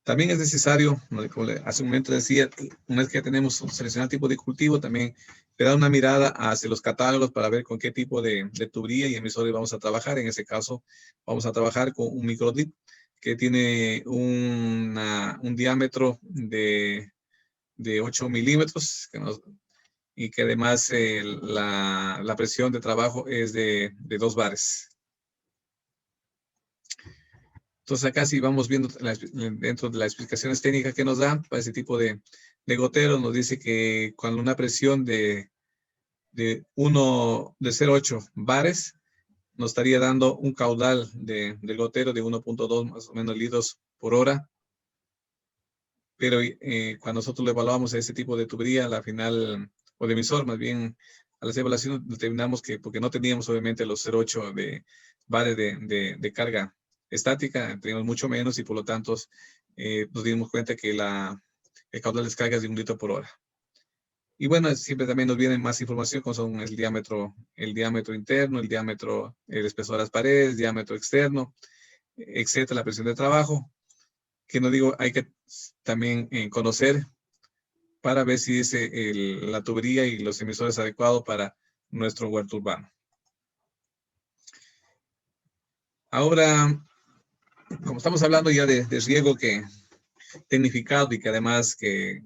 también es necesario, como hace un momento decía, una vez que tenemos un seleccionado tipo de cultivo, también le da una mirada hacia los catálogos para ver con qué tipo de tubería y emisores vamos a trabajar. En este caso, vamos a trabajar con un microdip que tiene un diámetro de 8 milímetros y que además la presión de trabajo es de 2 bares. Entonces acá sí vamos viendo dentro de las explicaciones técnicas que nos dan para ese tipo de goteros, nos dice que cuando una presión de 0,8 bares nos estaría dando un caudal del gotero de 1.2 más o menos litros por hora. Pero cuando nosotros lo evaluamos a ese tipo de tubería, a la final, o de emisor, más bien, a las evaluaciones determinamos que, porque no teníamos obviamente los 0,8 de bares de carga estática, teníamos mucho menos y por lo tanto nos dimos cuenta que el caudal de descarga es de 1 litro por hora. Y bueno, siempre también nos viene más información como son el diámetro interno, el diámetro, el espesor de las paredes, diámetro externo, etcétera, la presión de trabajo, que no digo, hay que también conocer para ver si es la tubería y los emisores adecuados para nuestro huerto urbano. Ahora, como estamos hablando ya de riego tecnificado y que además que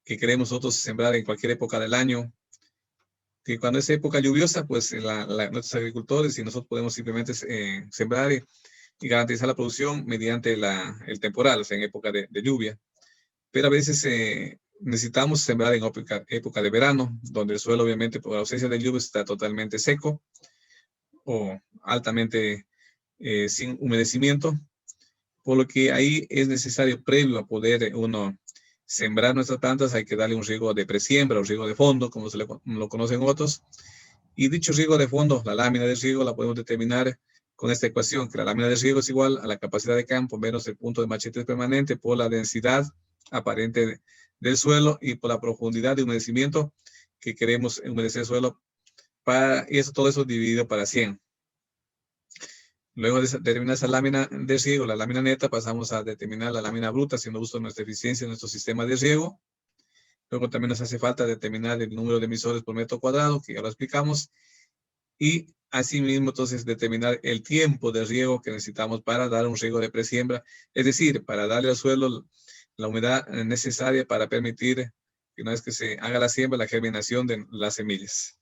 queremos nosotros sembrar en cualquier época del año, que cuando es época lluviosa, pues nuestros agricultores y nosotros podemos simplemente sembrar y garantizar la producción mediante el temporal, o sea, en época de lluvia. Pero a veces necesitamos sembrar en época de verano, donde el suelo obviamente por ausencia de lluvia está totalmente seco o altamente sin humedecimiento, por lo que ahí es necesario, previo a poder uno sembrar nuestras plantas, hay que darle un riego de presiembra o riego de fondo, como lo conocen otros. Y dicho riego de fondo, la lámina de riego la podemos determinar con esta ecuación, que la lámina de riego es igual a la capacidad de campo menos el punto de machete permanente por la densidad aparente del suelo y por la profundidad de humedecimiento que queremos humedecer el suelo, y todo eso dividido para 100. Luego de determinar esa lámina de riego, la lámina neta, pasamos a determinar la lámina bruta, haciendo uso de nuestra eficiencia en nuestro sistema de riego. Luego también nos hace falta determinar el número de emisores por metro cuadrado, que ya lo explicamos. Y asimismo, entonces, determinar el tiempo de riego que necesitamos para dar un riego de presiembra, es decir, para darle al suelo la humedad necesaria para permitir que una vez que se haga la siembra, la germinación de las semillas.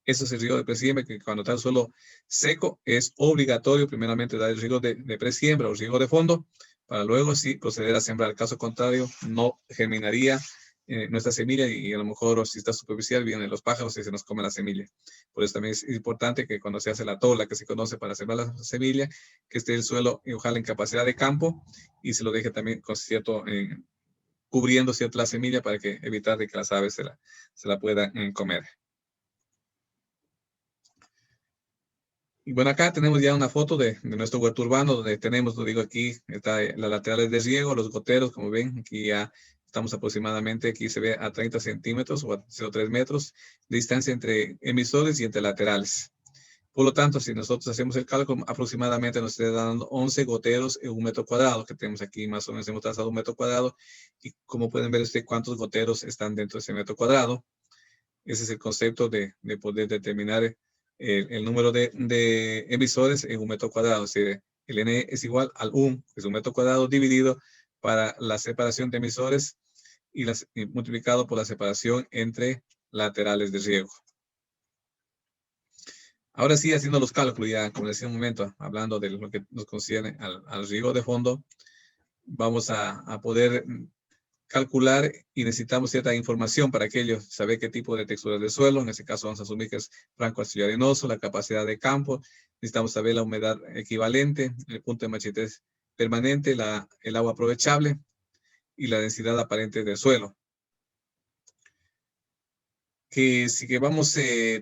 Eso es el riego de presiembra, que cuando está el suelo seco es obligatorio primeramente dar el riego de presiembra o riego de fondo, para luego sí proceder a sembrar. Caso contrario, no germinaría nuestra semilla y a lo mejor si está superficial vienen los pájaros y se nos come la semilla. Por eso también es importante que cuando se hace la tola que se conoce para sembrar la semilla, que esté el suelo ojalá en capacidad de campo y se lo deje también con cierto, cubriendo cierta la semilla para que evitar de que las aves se la puedan comer. Y bueno, acá tenemos ya una foto de nuestro huerto urbano, donde tenemos, lo digo aquí, está las laterales de riego, los goteros, como ven, aquí ya estamos aproximadamente, aquí se ve a 30 centímetros o a 0,3 metros de distancia entre emisores y entre laterales. Por lo tanto, si nosotros hacemos el cálculo, aproximadamente nos está dando 11 goteros en 1 metro cuadrado, que tenemos aquí más o menos, hemos trazado 1 metro cuadrado, y como pueden ver ustedes cuántos goteros están dentro de ese metro cuadrado. Ese es el concepto de poder determinar el número de emisores en 1 metro cuadrado. O sea, el N es igual al 1, que es 1 metro cuadrado dividido para la separación de emisores y multiplicado por la separación entre laterales de riego. Ahora sí, haciendo los cálculos, ya como decía un momento, hablando de lo que nos concierne al riego de fondo, vamos a poder calcular y necesitamos cierta información para aquello, saber qué tipo de textura del suelo, en este caso vamos a asumir que es franco arcillo arenoso, la capacidad de campo, necesitamos saber la humedad equivalente, el punto de machetez permanente, el agua aprovechable y la densidad aparente del suelo. Que si que vamos,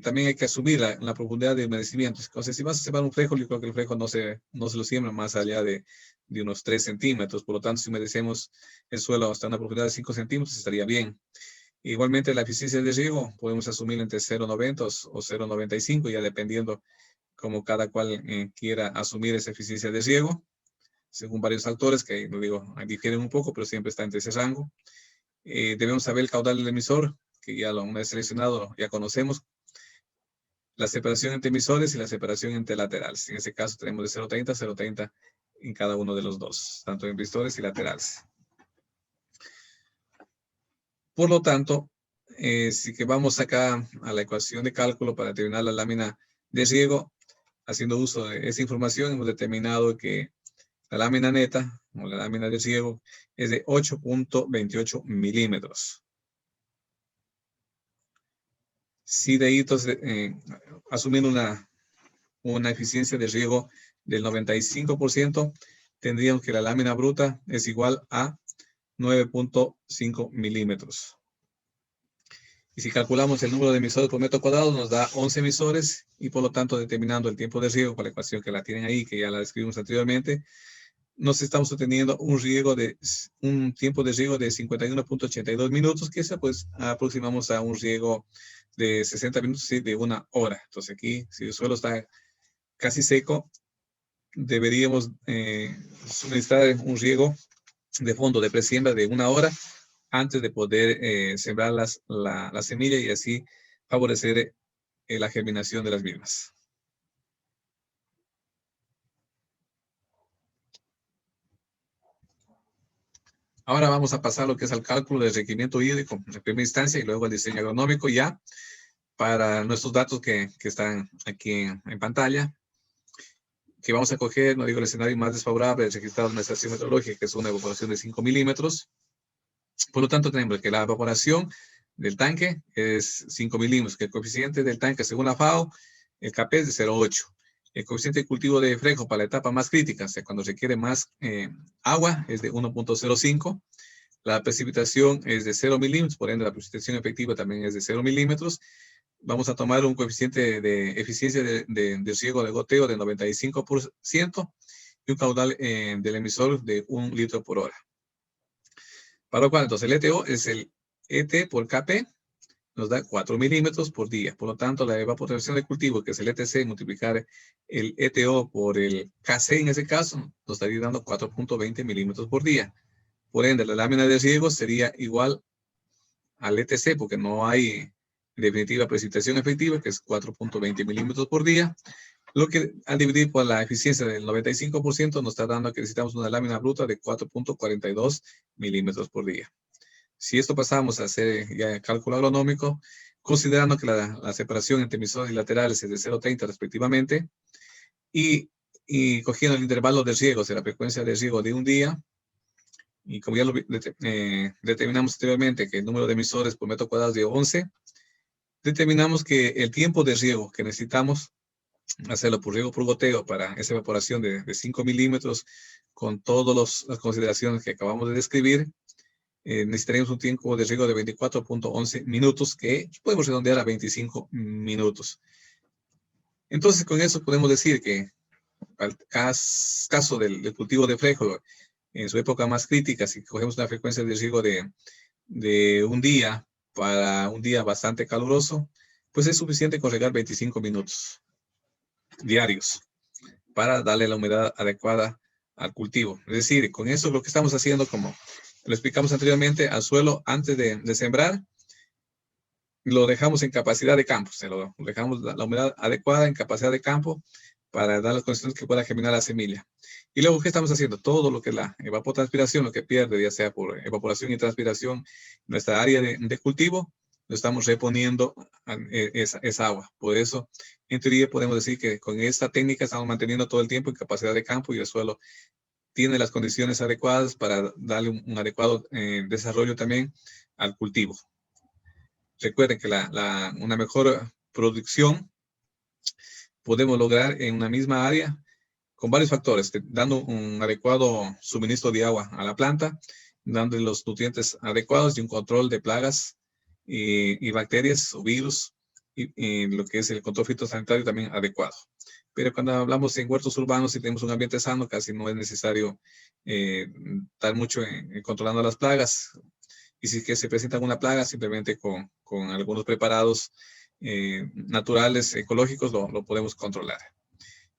también hay que asumir la profundidad de humedecimiento. O sea, si vas a sembrar un frijol, yo creo que el frijol no se lo siembra más allá de unos 3 centímetros. Por lo tanto, si humedecemos el suelo hasta una profundidad de 5 centímetros, estaría bien. Igualmente, la eficiencia de riego podemos asumir entre 0,90 o 0,95, ya dependiendo como cada cual quiera asumir esa eficiencia de riego, según varios autores que, no digo, difieren un poco, pero siempre está entre ese rango. Debemos saber el caudal del emisor, que ya lo hemos seleccionado, ya conocemos, la separación entre emisores y la separación entre laterales. En este caso tenemos de 0,30 a 0,30 en cada uno de los dos, tanto emisores y laterales. Por lo tanto, si que vamos acá a la ecuación de cálculo para determinar la lámina de riego, haciendo uso de esa información, hemos determinado que la lámina neta o la lámina de riego es de 8.28 milímetros. Si de ahí, entonces, asumiendo una eficiencia de riego del 95%, tendríamos que la lámina bruta es igual a 9.5 milímetros. Y si calculamos el número de emisores por metro cuadrado, nos da 11 emisores y por lo tanto, determinando el tiempo de riego con la ecuación que la tienen ahí, que ya la describimos anteriormente, nos estamos obteniendo un tiempo de riego de 51.82 minutos, que se pues aproximamos a un riego de 60 minutos y de 1 hora. Entonces aquí, si el suelo está casi seco, deberíamos suministrar un riego de fondo de presiembra de 1 hora antes de poder sembrar la semilla y así favorecer la germinación de las mismas. Ahora vamos a pasar lo que es al cálculo del requerimiento hídrico en primera instancia y luego al diseño agronómico ya para nuestros datos que están aquí en pantalla, que vamos a coger, no digo el escenario más desfavorable registrado en la estación meteorológica, que es una evaporación de 5 milímetros. Por lo tanto, tenemos que la evaporación del tanque es 5 milímetros, que el coeficiente del tanque según la FAO, el KP es de 0,8. El coeficiente de cultivo de fresco para la etapa más crítica, o sea, cuando requiere más agua, es de 1.05. La precipitación es de 0 milímetros, por ende la precipitación efectiva también es de 0 milímetros. Vamos a tomar un coeficiente de eficiencia de riego de goteo de 95% y un caudal del emisor de 1 litro por hora. Para lo cual, entonces, el ETO es el ET por KP, nos da 4 milímetros por día. Por lo tanto, la evaporación de cultivo, que es el ETC, multiplicar el ETO por el KC en ese caso, nos estaría dando 4.20 milímetros por día. Por ende, la lámina de riego sería igual al ETC, porque no hay, en definitiva, precipitación efectiva, que es 4.20 milímetros por día. Lo que al dividir por la eficiencia del 95% nos está dando que necesitamos una lámina bruta de 4.42 milímetros por día. Si esto pasamos a hacer ya cálculo agronómico, considerando que la separación entre emisores y laterales es de 0.30 respectivamente, y cogiendo el intervalo de riego, de la frecuencia de riego de un día, y como ya lo determinamos anteriormente que el número de emisores por metro cuadrado es de 11, determinamos que el tiempo de riego que necesitamos hacerlo por riego por goteo para esa evaporación de 5 milímetros con todas las consideraciones que acabamos de describir, necesitaríamos un tiempo de riego de 24.11 minutos, que podemos redondear a 25 minutos. Entonces, con eso podemos decir que al caso del cultivo de frijol, en su época más crítica, si cogemos una frecuencia de riego de un día para un día bastante caluroso, pues es suficiente con regar 25 minutos diarios para darle la humedad adecuada al cultivo. Es decir, con eso lo que estamos haciendo, como lo explicamos anteriormente, al suelo antes de sembrar, lo dejamos en capacidad de campo, se lo dejamos la humedad adecuada en capacidad de campo para dar las condiciones que pueda germinar la semilla. Y luego, ¿qué estamos haciendo? Todo lo que es la evapotranspiración, lo que pierde, ya sea por evaporación y transpiración, nuestra área de cultivo, lo estamos reponiendo esa agua. Por eso, en teoría, podemos decir que con esta técnica estamos manteniendo todo el tiempo en capacidad de campo y el suelo tiene las condiciones adecuadas para darle un adecuado desarrollo también al cultivo. Recuerden que una mejor producción podemos lograr en una misma área con varios factores, dando un adecuado suministro de agua a la planta, dando los nutrientes adecuados y un control de plagas y bacterias o virus y lo que es el control fitosanitario también adecuado. Pero cuando hablamos en huertos urbanos y tenemos un ambiente sano, casi no es necesario estar mucho controlando las plagas. Y si es que se presenta alguna plaga, simplemente con algunos preparados naturales, ecológicos, lo podemos controlar.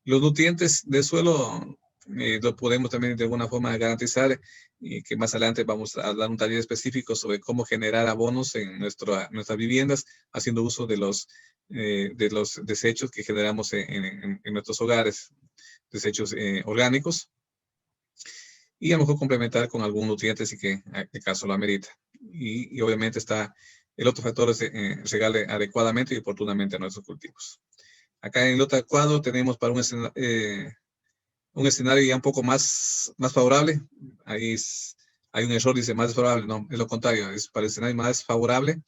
Los nutrientes del suelo lo podemos también de alguna forma garantizar y que más adelante vamos a dar un taller específico sobre cómo generar abonos en nuestras viviendas haciendo uso de los desechos que generamos en nuestros hogares, desechos orgánicos, y a lo mejor complementar con algún nutriente si que el caso lo amerita. Y obviamente está El otro factor es regarle adecuadamente y oportunamente a nuestros cultivos. Acá en el lote adecuado tenemos para un escenario ya un poco más favorable. Ahí hay un error, dice más favorable, no, es lo contrario, es para el escenario más favorable,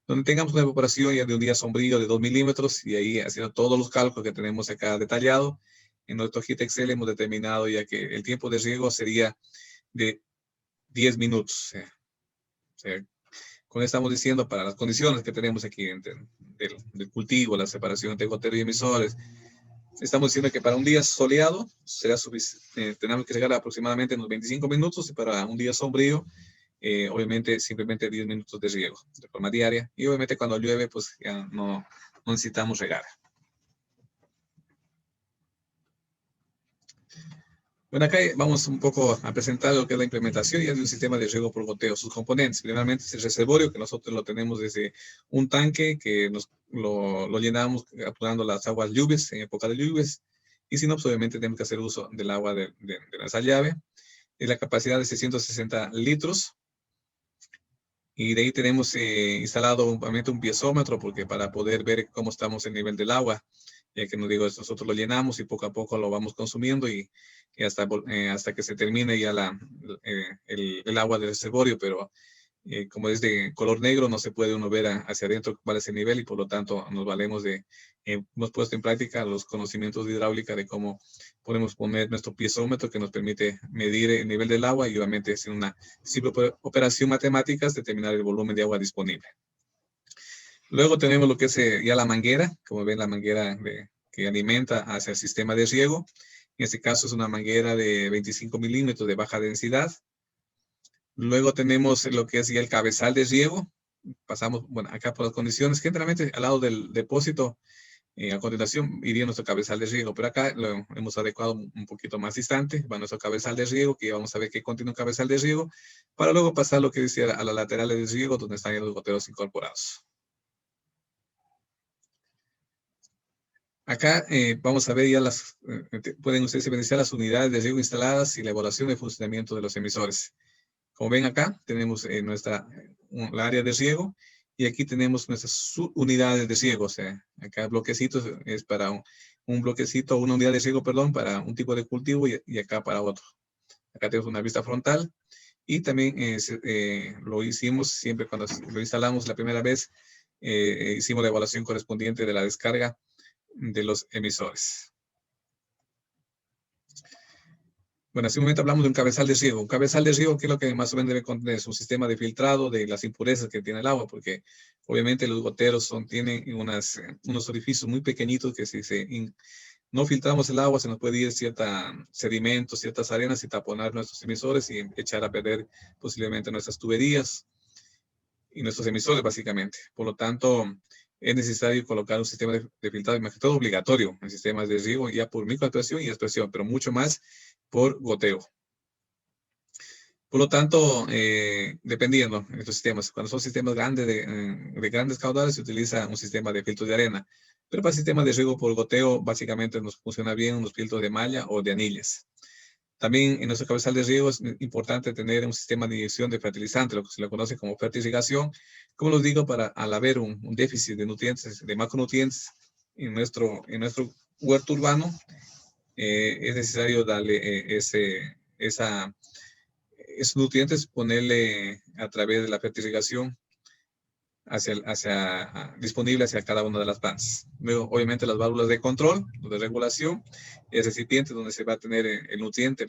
donde tengamos una evaporación ya de un día sombrío de 2 milímetros y ahí haciendo todos los cálculos que tenemos acá detallado. En nuestro hojita Excel hemos determinado ya que el tiempo de riego sería de 10 minutos. O sea, con eso estamos diciendo para las condiciones que tenemos aquí del cultivo, la separación entre gotero y emisores. Estamos diciendo que para un día soleado será suficiente, tenemos que llegar a aproximadamente unos 25 minutos y para un día sombrío, obviamente simplemente 10 minutos de riego de forma diaria. Y obviamente cuando llueve, pues ya no necesitamos regar. Bueno, acá vamos un poco a presentar lo que es la implementación ya de un sistema de riego por goteo, sus componentes. Primeramente es el reservorio, que nosotros lo tenemos desde un tanque que lo llenamos apurando las aguas lluvias en época de lluvias. Y si no, pues obviamente tenemos que hacer uso del agua de esa llave. Es la capacidad de 660 litros. Y de ahí tenemos instalado obviamente un piezómetro, porque para poder ver cómo estamos en el nivel del agua, ya que nos digo, nosotros lo llenamos y poco a poco lo vamos consumiendo y hasta que se termine ya el agua del reservorio, pero como es de color negro, no se puede uno ver hacia adentro cuál es el nivel y por lo tanto nos valemos hemos puesto en práctica los conocimientos de hidráulica de cómo podemos poner nuestro piezómetro que nos permite medir el nivel del agua y obviamente sin una simple operación matemática determinar el volumen de agua disponible. Luego tenemos lo que es ya la manguera, como ven la manguera que alimenta hacia el sistema de riego. En este caso es una manguera de 25 milímetros de baja densidad. Luego tenemos lo que es ya el cabezal de riego. Pasamos, bueno, acá por las condiciones, generalmente al lado del depósito, a continuación iría nuestro cabezal de riego, pero acá lo hemos adecuado un poquito más distante, va nuestro cabezal de riego, que vamos a ver que contiene un cabezal de riego, para luego pasar lo que decía a la lateral de riego, donde están los goteros incorporados. Acá vamos a ver ya pueden ustedes evidenciar las unidades de riego instaladas y la evaluación de funcionamiento de los emisores. Como ven acá, tenemos la área de riego y aquí tenemos nuestras unidades de riego. O sea, acá bloquecitos es para un bloquecito, una unidad de riego, perdón, para un tipo de cultivo y acá para otro. Acá tenemos una vista frontal y también lo hicimos siempre cuando lo instalamos la primera vez, hicimos la evaluación correspondiente de la descarga de los emisores. Bueno, hace un momento hablamos de un cabezal de riego. Un cabezal de riego, ¿qué es lo que más o menos debe contener? Es un sistema de filtrado de las impurezas que tiene el agua, porque obviamente los goteros tienen unos orificios muy pequeñitos que si no filtramos el agua se nos puede ir sedimentos, ciertas arenas y taponar nuestros emisores y echar a perder posiblemente nuestras tuberías y nuestros emisores básicamente. Por lo tanto, es necesario colocar un sistema de filtrado, más que todo obligatorio en sistemas de riego, ya por microexpresión y expresión, pero mucho más por goteo. Por lo tanto, dependiendo de estos sistemas, cuando son sistemas grandes de grandes caudales, se utiliza un sistema de filtro de arena. Pero para sistemas de riego por goteo, básicamente nos funciona bien unos filtros de malla o de anillas. También en nuestro cabezal de riego es importante tener un sistema de inyección de fertilizante, lo que se le conoce como fertilización. Como les digo, al haber un déficit de nutrientes, de macronutrientes en nuestro huerto urbano, es necesario darle esos nutrientes, ponerle a través de la fertilización disponible hacia cada una de las plantas. Luego, obviamente, las válvulas de control, de regulación, el recipiente donde se va a tener el nutriente.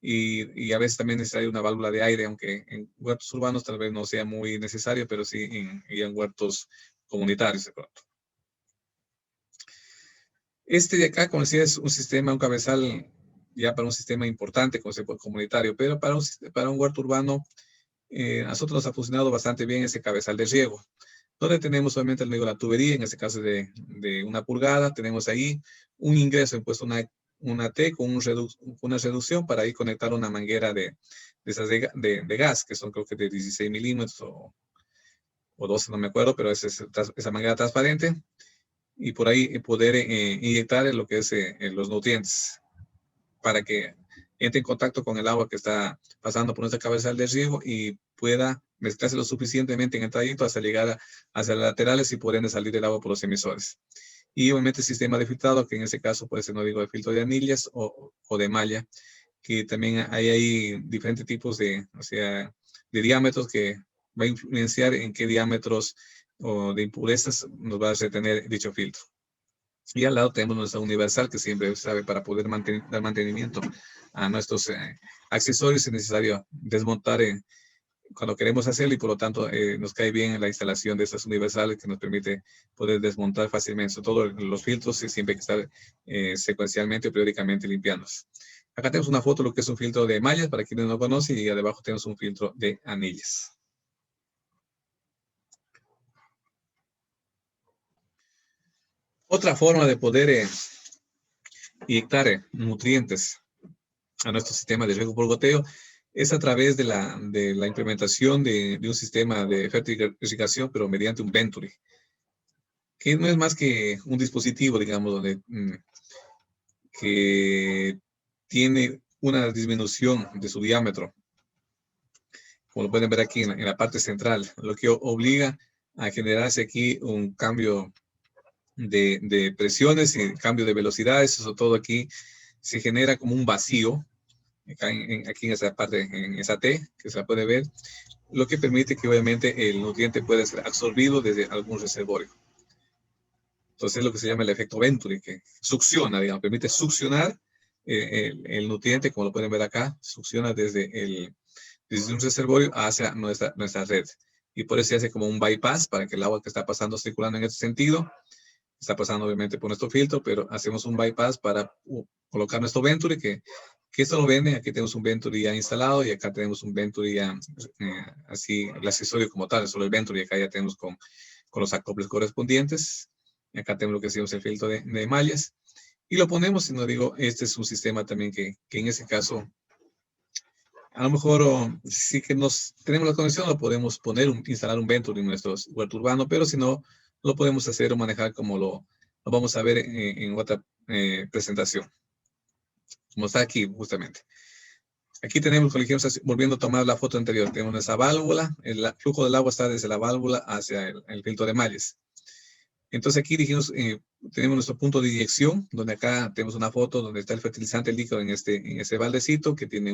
Y a veces también necesita una válvula de aire, aunque en huertos urbanos tal vez no sea muy necesario, pero sí en huertos comunitarios de pronto. Este de acá, como decía, es un cabezal ya para un sistema importante, comunitario, pero para un huerto urbano, a nosotros nos ha funcionado bastante bien ese cabezal de riego, donde tenemos solamente la tubería, en este caso de 1 pulgada, tenemos ahí un ingreso, he puesto una T con una reducción para ahí conectar una manguera de esas de gas, que son creo que de 16 milímetros o 12, no me acuerdo, pero es esa manguera transparente, y por ahí poder inyectar lo que es los nutrientes para que entre en contacto con el agua que está pasando por nuestra cabezal de riego y pueda mezclarse lo suficientemente en el trayecto hasta llegar hacia las laterales y por ende salir el agua por los emisores. Y obviamente el sistema de filtrado, que en este caso puede ser, no digo, de filtro de anillas o de malla, que también hay diferentes tipos de, o sea, de diámetros que va a influenciar en qué diámetros o de impurezas nos va a retener dicho filtro. Y al lado tenemos nuestra universal, que siempre sabe para poder dar mantenimiento a nuestros accesorios es necesario desmontar cuando queremos hacerlo y por lo tanto nos cae bien la instalación de estas universales que nos permite poder desmontar fácilmente todos los filtros y siempre hay que estar secuencialmente o periódicamente limpiándolos. Acá tenemos una foto de lo que es un filtro de mallas para quienes no conocen y debajo tenemos un filtro de anillas. Otra forma de poder inyectar nutrientes a nuestro sistema de riego por goteo es a través de la implementación de un sistema de fertilización, pero mediante un Venturi, que no es más que un dispositivo, digamos, donde, que tiene una disminución de su diámetro, como lo pueden ver aquí en la parte central, lo que obliga a generarse aquí un cambio de presiones y cambio de velocidades, eso todo aquí se genera como un vacío, aquí en esa parte, en esa T, que se la puede ver, lo que permite que obviamente el nutriente pueda ser absorbido desde algún reservorio. Entonces es lo que se llama el efecto Venturi, que succiona, digamos, permite succionar el nutriente, como lo pueden ver acá, succiona desde un reservorio hacia nuestra red. Y por eso se hace como un bypass para que el agua que está pasando circulando en este sentido, está pasando obviamente por nuestro filtro, pero hacemos un bypass para colocar nuestro Venturi, que esto lo vende. Aquí tenemos un Venturi ya instalado y acá tenemos un Venturi ya así, el accesorio como tal, solo el Venturi, y acá ya tenemos con los acoples correspondientes. Y acá tenemos lo que decimos el filtro de mallas. Y lo ponemos, y no digo, este es un sistema también que en ese caso, a lo mejor sí que tenemos la conexión, lo podemos instalar un Venturi en nuestro huerto urbano, pero si no, lo podemos hacer o manejar como lo vamos a ver en otra presentación, como está aquí justamente. Aquí tenemos, como dijimos, volviendo a tomar la foto anterior, tenemos esa válvula, el flujo del agua está desde la válvula hacia el filtro de mallas. Entonces aquí dijimos, tenemos nuestro punto de inyección, donde acá tenemos una foto donde está el fertilizante líquido en ese baldecito que tiene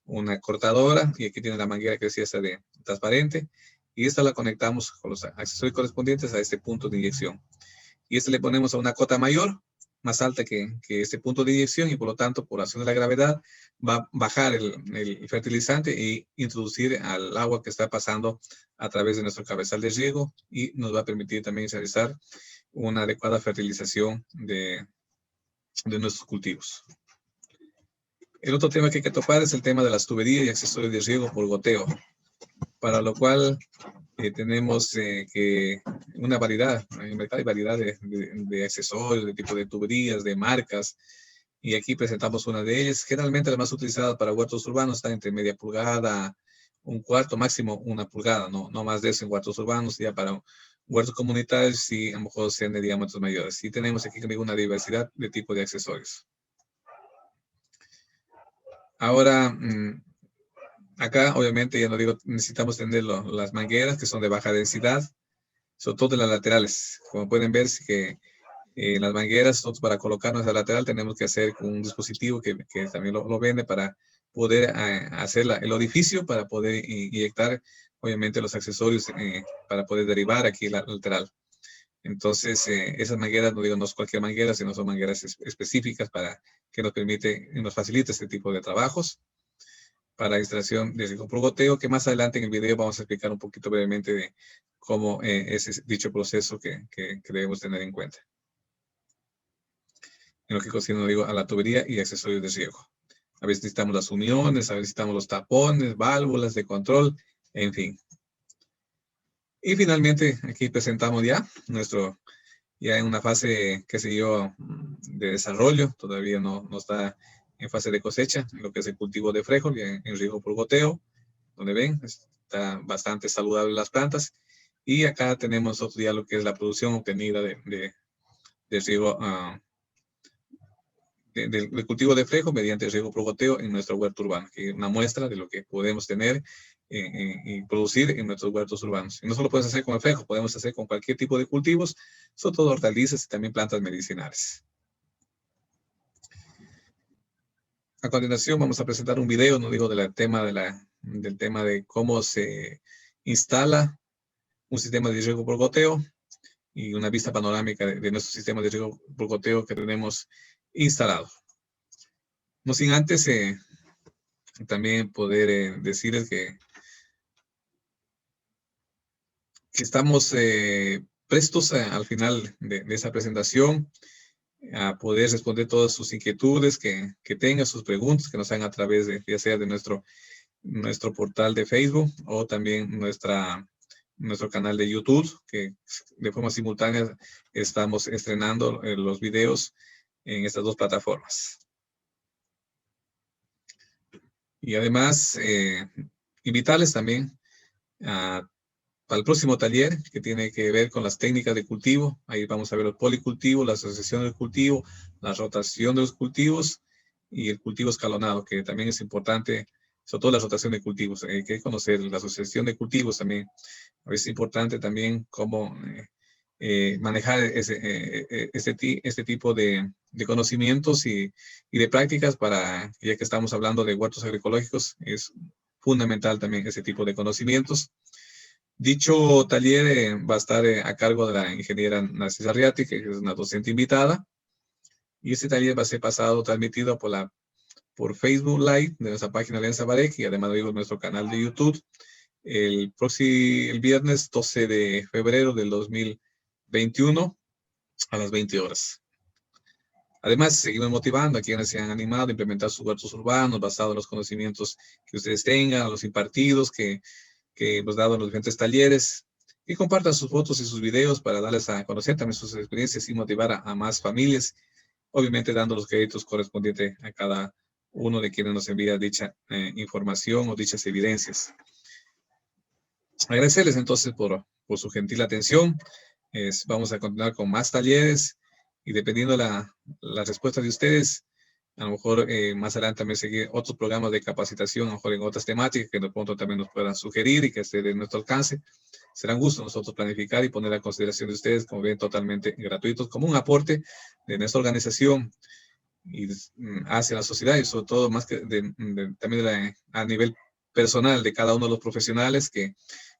una cortadora, y aquí tiene la manguera que decía esta de transparente, y esta la conectamos con los accesorios correspondientes a este punto de inyección. Y este le ponemos a una cota mayor, más alta que este punto de inyección, y por lo tanto, por acción de la gravedad, va a bajar el fertilizante e introducir al agua que está pasando a través de nuestro cabezal de riego, y nos va a permitir también realizar una adecuada fertilización de nuestros cultivos. El otro tema que hay que topar es el tema de las tuberías y accesorios de riego por goteo, para lo cual tenemos que una variedad, en el mercado hay variedad de accesorios, de tipo de tuberías, de marcas, y aquí presentamos una de ellas. Generalmente las más utilizadas para huertos urbanos están entre media pulgada, un cuarto, máximo una pulgada, no más de eso en huertos urbanos. Ya para huertos comunitarios sí, a lo mejor sean de diámetros mayores. Y tenemos aquí una diversidad de tipos de accesorios. Ahora, acá obviamente, ya no digo, necesitamos tener las mangueras que son de baja densidad, sobre todo de las laterales. Como pueden ver, que las mangueras, nosotros para colocarnos a la lateral tenemos que hacer un dispositivo que también lo vende para poder hacer el orificio, para poder inyectar obviamente los accesorios para poder derivar aquí la lateral. Entonces, esas mangueras, no digo, no es cualquier manguera, sino son mangueras específicas para que nos facilite este tipo de trabajos para la instalación de riego por goteo, que más adelante en el video vamos a explicar un poquito brevemente de cómo es dicho proceso que debemos tener en cuenta. En lo que concierne, digo, a la tubería y accesorios de riego. A veces necesitamos las uniones, a veces necesitamos los tapones, válvulas de control, en fin. Y finalmente, aquí presentamos ya en una fase, qué sé yo, de desarrollo, todavía no está en fase de cosecha, lo que es el cultivo de frijol, en riego por goteo, donde ven, está bastante saludable las plantas. Y acá tenemos otro día lo que es la producción obtenida de riego, del cultivo de frijol mediante riego por goteo en nuestro huerto urbano, que es una muestra de lo que podemos tener y producir en nuestros huertos urbanos. Y no solo puedes hacer con el frijol, podemos hacer con cualquier tipo de cultivos, sobre todo hortalizas y también plantas medicinales. A continuación vamos a presentar un video, no digo del tema de cómo se instala un sistema de riego por goteo y una vista panorámica de nuestro sistema de riego por goteo que tenemos instalado. No sin antes también poder decirles que estamos prestos al final de esa presentación a poder responder todas sus inquietudes que tengan, sus preguntas que nos hagan a través de, ya sea de nuestro portal de Facebook o también nuestro canal de YouTube, que de forma simultánea estamos estrenando los videos en estas dos plataformas. Y además, invitarles también para el próximo taller que tiene que ver con las técnicas de cultivo. Ahí vamos a ver el policultivo, la asociación del cultivo, la rotación de los cultivos y el cultivo escalonado, que también es importante, sobre todo la rotación de cultivos. Hay que conocer la asociación de cultivos también. Es importante también cómo manejar este tipo de conocimientos y de prácticas para, ya que estamos hablando de huertos agroecológicos, es fundamental también ese tipo de conocimientos. Dicho taller va a estar a cargo de la ingeniera Narcisa Arriati, que es una docente invitada. Y este taller va a ser transmitido por Facebook Live de nuestra página Alianza Barec y además de nuestro canal de YouTube el viernes 12 de febrero del 2021 a las 20 horas. Además, seguimos motivando a quienes se han animado a implementar sus huertos urbanos basados en los conocimientos que ustedes tengan, los impartidos que hemos dado en los diferentes talleres, y compartan sus fotos y sus videos para darles a conocer también sus experiencias y motivar a más familias, obviamente dando los créditos correspondientes a cada uno de quienes nos envía dicha información o dichas evidencias. Agradecerles entonces por su gentil atención. Vamos a continuar con más talleres y dependiendo la respuesta de ustedes, a lo mejor más adelante también seguir otros programas de capacitación, a lo mejor en otras temáticas que de pronto también nos puedan sugerir y que esté de nuestro alcance. Será un gusto nosotros planificar y poner a consideración de ustedes, como ven, totalmente gratuitos, como un aporte de nuestra organización y hacia la sociedad y sobre todo más que también a nivel personal de cada uno de los profesionales que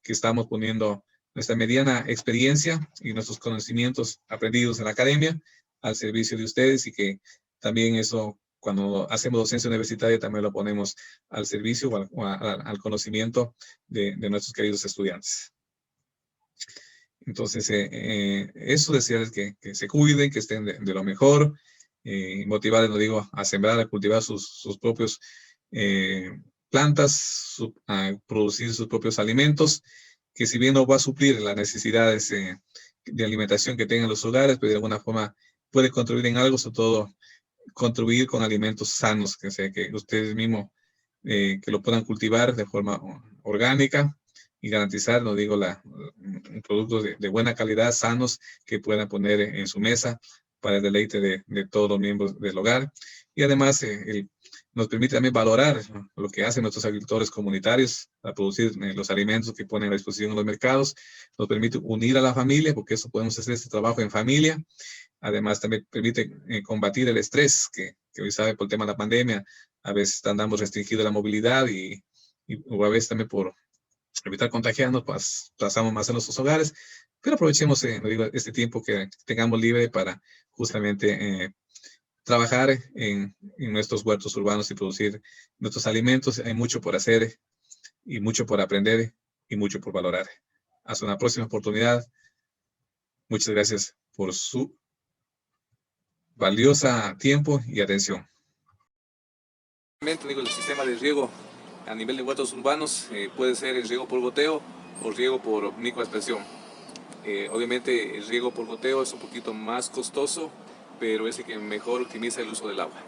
estamos poniendo nuestra mediana experiencia y nuestros conocimientos aprendidos en la academia al servicio de ustedes y que también eso, cuando hacemos docencia universitaria, también lo ponemos al servicio o al conocimiento de nuestros queridos estudiantes. Entonces, eso decirles que se cuiden, que estén de lo mejor, motivarles, no digo, a sembrar, a cultivar sus propios plantas, a producir sus propios alimentos, que si bien no va a suplir las necesidades de alimentación que tengan los hogares, pero de alguna forma puede contribuir en algo, sobre todo contribuir con alimentos sanos, que sea que ustedes mismos que lo puedan cultivar de forma orgánica y garantizar, no digo, productos de buena calidad, sanos, que puedan poner en su mesa para el deleite de todos los miembros del hogar. Y además nos permite también valorar lo que hacen nuestros agricultores comunitarios a producir los alimentos que ponen a disposición en los mercados. Nos permite unir a la familia, porque eso podemos hacer este trabajo en familia. Además, también permite combatir el estrés, que hoy sabe por el tema de la pandemia, a veces andamos restringidos la movilidad o a veces también por evitar contagiarnos, pues pasamos más en nuestros hogares, pero aprovechemos este tiempo que tengamos libre para justamente trabajar en nuestros huertos urbanos y producir nuestros alimentos. Hay mucho por hacer y mucho por aprender y mucho por valorar. Hasta una próxima oportunidad. Muchas gracias por su valiosa tiempo y atención. El sistema de riego a nivel de huertos urbanos puede ser el riego por goteo o riego por microaspersión. Obviamente el riego por goteo es un poquito más costoso, pero es el que mejor optimiza el uso del agua.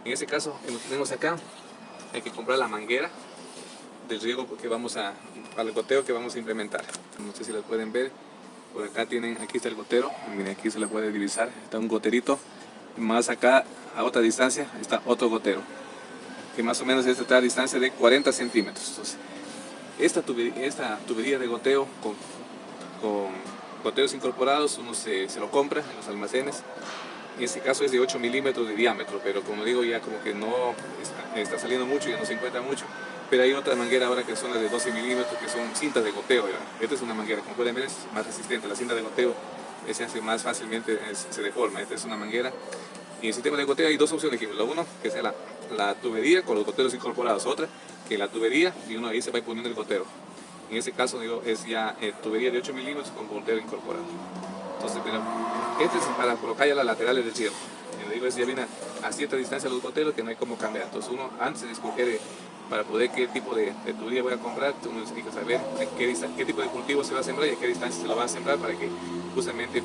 En este caso, lo que tenemos acá, hay que comprar la manguera del riego para el goteo que vamos a implementar. No sé si la pueden ver, por acá aquí está el gotero, miren, aquí se la puede divisar, está un goterito, más acá a otra distancia está otro gotero, que más o menos está a distancia de 40 centímetros. Entonces, esta tubería de goteo con goteos incorporados, uno se lo compra en los almacenes. En este caso es de 8 milímetros de diámetro, pero como digo, ya como que no está saliendo mucho, ya no se encuentra mucho. Pero hay otra manguera ahora que son las de 12 milímetros, que son cintas de goteo. ¿Verdad? Esta es una manguera, como pueden ver, es más resistente. La cinta de goteo se hace más fácilmente, se deforma. Esta es una manguera. Y en el sistema de goteo hay dos opciones. La uno, que sea la tubería con los goteros incorporados. Otra, que la tubería y uno ahí se va poniendo el gotero. En este caso, digo, es ya tubería de 8 milímetros con gotero incorporado. Entonces, pero este es para colocar ya las laterales del riego. Digo, ya viene a cierta distancia los goteros que no hay como cambiar. Entonces uno, antes de escoger para poder qué tipo de tubería voy a comprar, uno necesita saber qué tipo de cultivo se va a sembrar y a qué distancia se lo va a sembrar para que justamente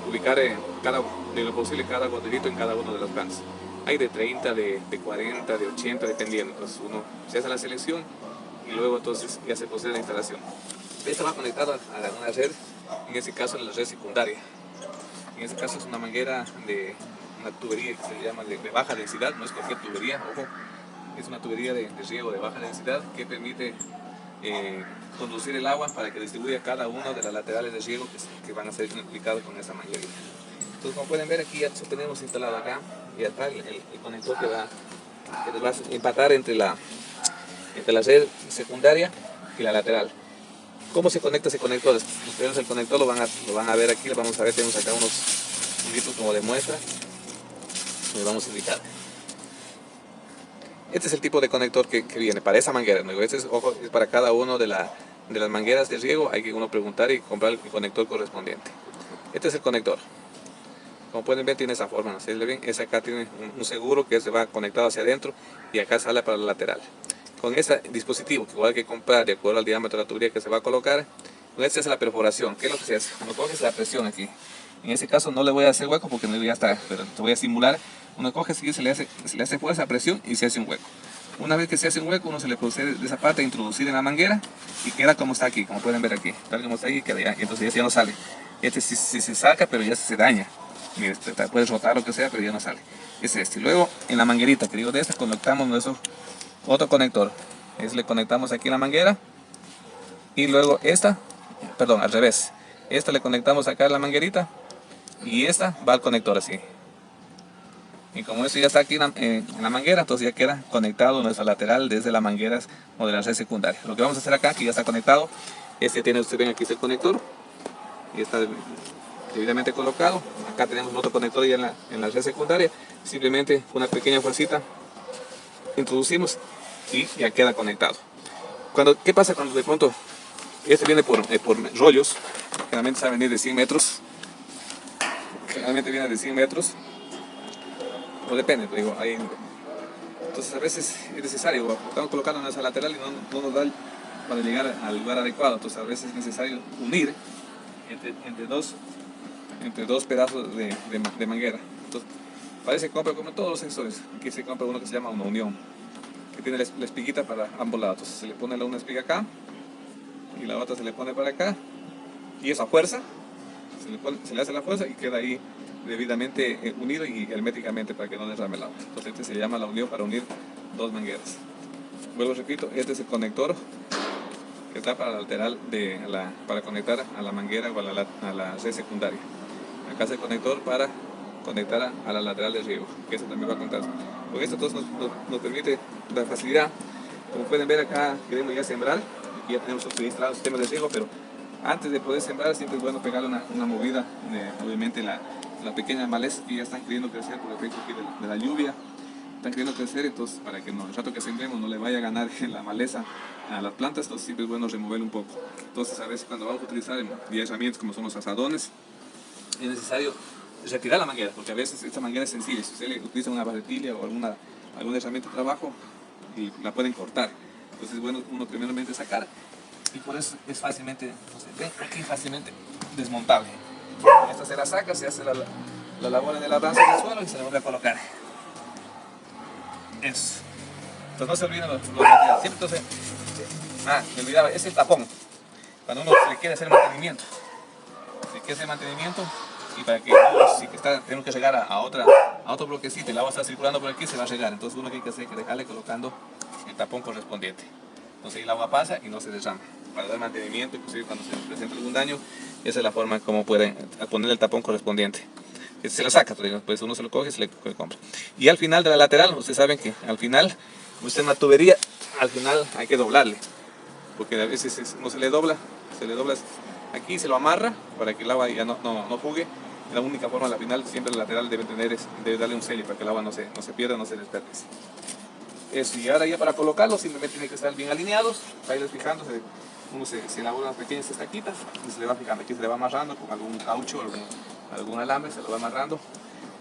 ubicar de lo posible cada goterito en cada uno de las plantas. Hay de 30, de 40, de 80, dependiendo. Entonces uno se hace la selección y luego entonces ya se procede a la instalación. Esta va conectada a una red, en este caso la red secundaria. En este caso es una manguera de una tubería que se llama de baja densidad, no es cualquier tubería, ojo, es una tubería de riego de baja densidad que permite conducir el agua para que distribuya cada una de las laterales de riego que van a ser aplicados con esa manguerita. Entonces, como pueden ver, aquí ya tenemos instalado acá y acá el conector que va a empatar entre la red secundaria y la lateral. ¿Cómo se conecta ese conector? Ustedes el conector lo van a ver aquí, lo vamos a ver, tenemos acá unos puntitos como de muestra. Le vamos a indicar. Este es el tipo de conector que viene para esa manguera. ¿No? Este es, ojo, es para cada una de las mangueras de riego. Hay que uno preguntar y comprar el conector correspondiente. Este es el conector. Como pueden ver, tiene esa forma. ¿No? ¿Sí? Ese acá tiene un seguro que se va conectado hacia adentro y acá sale para la lateral. Con este dispositivo, que igual hay que comprar de acuerdo al diámetro de la tubería que se va a colocar, con este es la perforación. ¿Qué es lo que se hace? Uno coge la presión aquí. En este caso no le voy a hacer hueco porque no ya está, pero te voy a simular. Uno coge, se le hace fuerza, presión y se hace un hueco. Una vez que se hace un hueco, uno se le procede de esa parte a introducir en la manguera y queda como está aquí, como pueden ver aquí. Tal como está aquí, queda ya, entonces ya no sale. Este sí se saca, pero ya se daña. Mira, puedes rotar lo que sea, pero ya no sale. Es este. Y luego en la manguerita, que digo de esta, conectamos nuestro otro conector. Le conectamos aquí en la manguera y luego al revés. Esta le conectamos acá en la manguerita y esta va al conector así. Y como esto ya está aquí en la manguera, entonces ya queda conectado nuestra lateral desde las mangueras o de la red secundaria. Lo que vamos a hacer acá, que ya está conectado, ustedes ven aquí el conector y está debidamente colocado. Acá tenemos otro conector ya en la red secundaria. Simplemente una pequeña fuercita introducimos y ya queda conectado. ¿Qué pasa cuando de pronto viene por rollos? Generalmente sabe venir de 100 metros. Generalmente viene de 100 metros. O depende, digo, entonces a veces es necesario, estamos colocando en esa lateral y no nos da para llegar al lugar adecuado. Entonces a veces es necesario unir entre dos pedazos de manguera. Entonces, para eso se compra como todos los sensores. Aquí se compra uno que se llama una unión, que tiene la espiguita para ambos lados. Entonces se le pone una espiga acá y la otra se le pone para acá, y esa fuerza se le hace la fuerza y queda ahí debidamente unido y herméticamente para que no derrame el agua. Entonces este se llama la unión para unir dos mangueras. Vuelvo, repito, este es el conector que está para la lateral para conectar a la manguera o a la red secundaria. Acá es el conector para conectar a la lateral de riego, que eso también va a contar. Con esto entonces nos permite la facilidad. Como pueden ver, acá queremos ya sembrar. Aquí ya tenemos instalado el sistema de riego, pero antes de poder sembrar siempre es bueno pegarle una movida, obviamente la pequeña maleza que ya están queriendo crecer por el efecto aquí de la lluvia, están queriendo crecer, entonces para que el rato que sembremos no le vaya a ganar la maleza a las plantas, entonces siempre es bueno removerlo un poco. Entonces a veces cuando vamos a utilizar herramientas como son los azadones, es necesario retirar la manguera, porque a veces esta manguera es sensible. Si usted le utiliza una barretilla o alguna herramienta de trabajo, y la pueden cortar. Entonces es bueno uno primeramente sacar, y por eso es fácilmente desmontable. Esta se la saca, se hace la labor en el avance del suelo y se la vuelve a colocar. Eso. Entonces no se olviden los materiales. Siempre entonces, me olvidaba, es el tapón. Cuando uno le quiere hacer mantenimiento. Y para que si tenemos que llegar a otro bloquecito y el agua está circulando por aquí, se va a regar. Entonces uno que hay que hacer es que dejarle colocando el tapón correspondiente. entonces el agua pasa y no se derrama. Para dar mantenimiento, inclusive cuando se presenta algún daño, esa es la forma como pueden poner el tapón correspondiente. Se lo saca, pues uno se lo coge y se le compra. Y al final de la lateral, ustedes saben que al final, como está en una tubería, al final hay que doblarle, porque a veces no se le dobla aquí, se lo amarra para que el agua ya no fugue. La única forma, al final, siempre el lateral debe darle un sello para que el agua no se pierda, no se desperdicie. Eso, y ahora ya para colocarlo simplemente tiene que estar bien alineados, para irles fijando, uno se elabora unas pequeñas estaquitas y se le va fijando, aquí se le va amarrando con algún caucho, algún alambre, se lo va amarrando.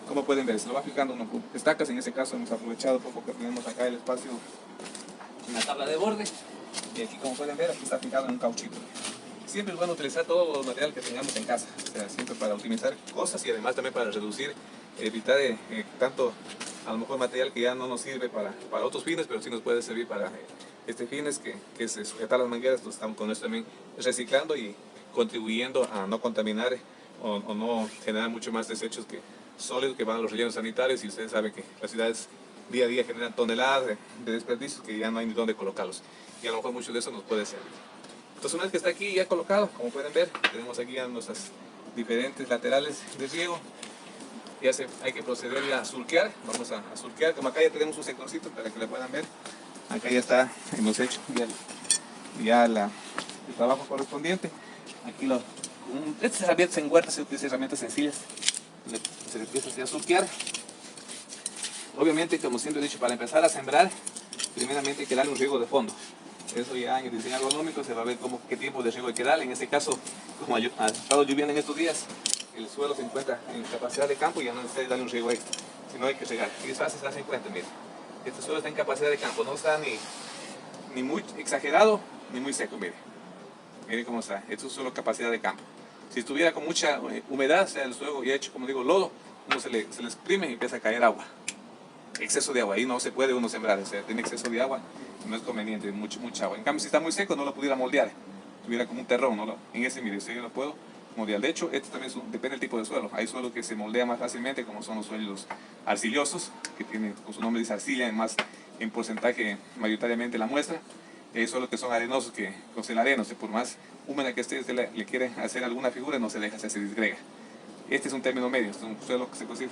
Como pueden ver, se lo va fijando uno con estacas. En este caso hemos aprovechado un poco que tenemos acá el espacio, una tabla de borde, y aquí como pueden ver, aquí está fijado en un cauchito. Siempre es bueno utilizar todo el material que tengamos en casa, o sea, siempre para optimizar cosas y además también para reducir, evitar tanto a lo mejor material que ya no nos sirve para otros fines, pero sí nos puede servir para fines que es sujetar las mangueras. Entonces estamos con esto también reciclando y contribuyendo a no contaminar o no generar mucho más desechos sólidos que van a los rellenos sanitarios, y ustedes saben que las ciudades día a día generan toneladas de desperdicios que ya no hay ni dónde colocarlos, y a lo mejor mucho de eso nos puede servir. Entonces una vez que está aquí ya colocado, como pueden ver, tenemos aquí ya nuestras diferentes laterales de riego. Ya hay que proceder a surquear. Vamos a surquear, como acá ya tenemos un sectorcito para que le puedan ver. Acá ya está, hemos hecho ya el trabajo correspondiente. Aquí estas herramientas en huertas se utilizan herramientas sencillas. Se empieza así a surquear. Obviamente, como siempre he dicho, para empezar a sembrar, primeramente hay que darle un riego de fondo. Eso ya en el diseño agronómico se va a ver qué tipo de riego hay que darle. En este caso, como ha estado lloviendo en estos días, el suelo se encuentra en capacidad de campo y ya no necesita darle un riego extra, sino hay que regar. Y es fácil darse cuenta, miren, este suelo está en capacidad de campo, no está ni muy exagerado ni muy seco, miren. Miren cómo está, esto es solo capacidad de campo. Si estuviera con mucha humedad, o sea, el suelo ya hecho, como digo, lodo, uno se le exprime y empieza a caer agua. Exceso de agua, ahí no se puede uno sembrar, o sea, tiene exceso de agua, no es conveniente, mucha agua. En cambio, si está muy seco, no lo pudiera moldear, tuviera como un terrón, en ese, mire, yo lo puedo moldear. De hecho, esto también depende del tipo de suelo. Hay suelo que se moldea más fácilmente, como son los suelos arcillosos, que tienen, como su nombre dice, arcilla, en porcentaje mayoritariamente la muestra. Hay suelos que son arenosos, que con el areno, por más húmeda que esté, usted le quiere hacer alguna figura, no se deja, se disgrega. Este es un término medio, es un suelo que se consigue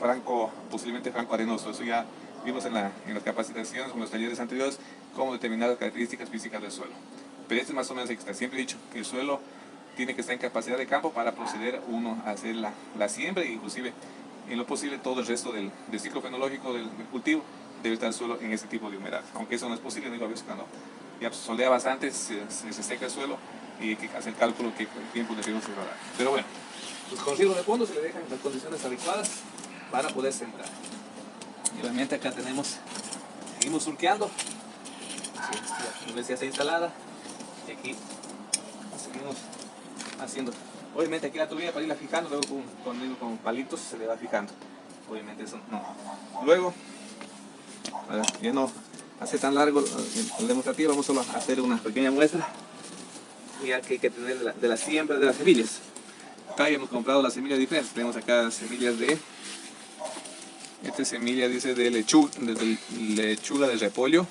posiblemente franco arenoso. Eso ya vimos en las capacitaciones, en los talleres anteriores, cómo determinar las características físicas del suelo. Pero este es más o menos extra. Siempre he dicho que el suelo tiene que estar en capacidad de campo para proceder uno a hacer la siembra, e inclusive en lo posible todo el resto del ciclo fenológico del cultivo debe estar el suelo en ese tipo de humedad. Aunque eso no es posible, digo, a veces cuando ya soldea bastante se seca el suelo y hay que hacer cálculo que el tiempo de riego se va a dar. Pero bueno, pues con riego de fondo se le dejan las condiciones adecuadas para poder sembrar. Y obviamente acá seguimos surqueando. La iglesia está instalada y aquí seguimos haciendo. Obviamente aquí la tubería para irla fijando, luego con palitos se le va fijando. Obviamente eso no. Luego, para ya no hacer tan largo el demostrativo, vamos solo a hacer una pequeña muestra. Ya que hay que tener de la siembra de las semillas. Acá ya hemos comprado las semillas diferentes. Tenemos acá semillas esta semilla dice de lechuga de repollo.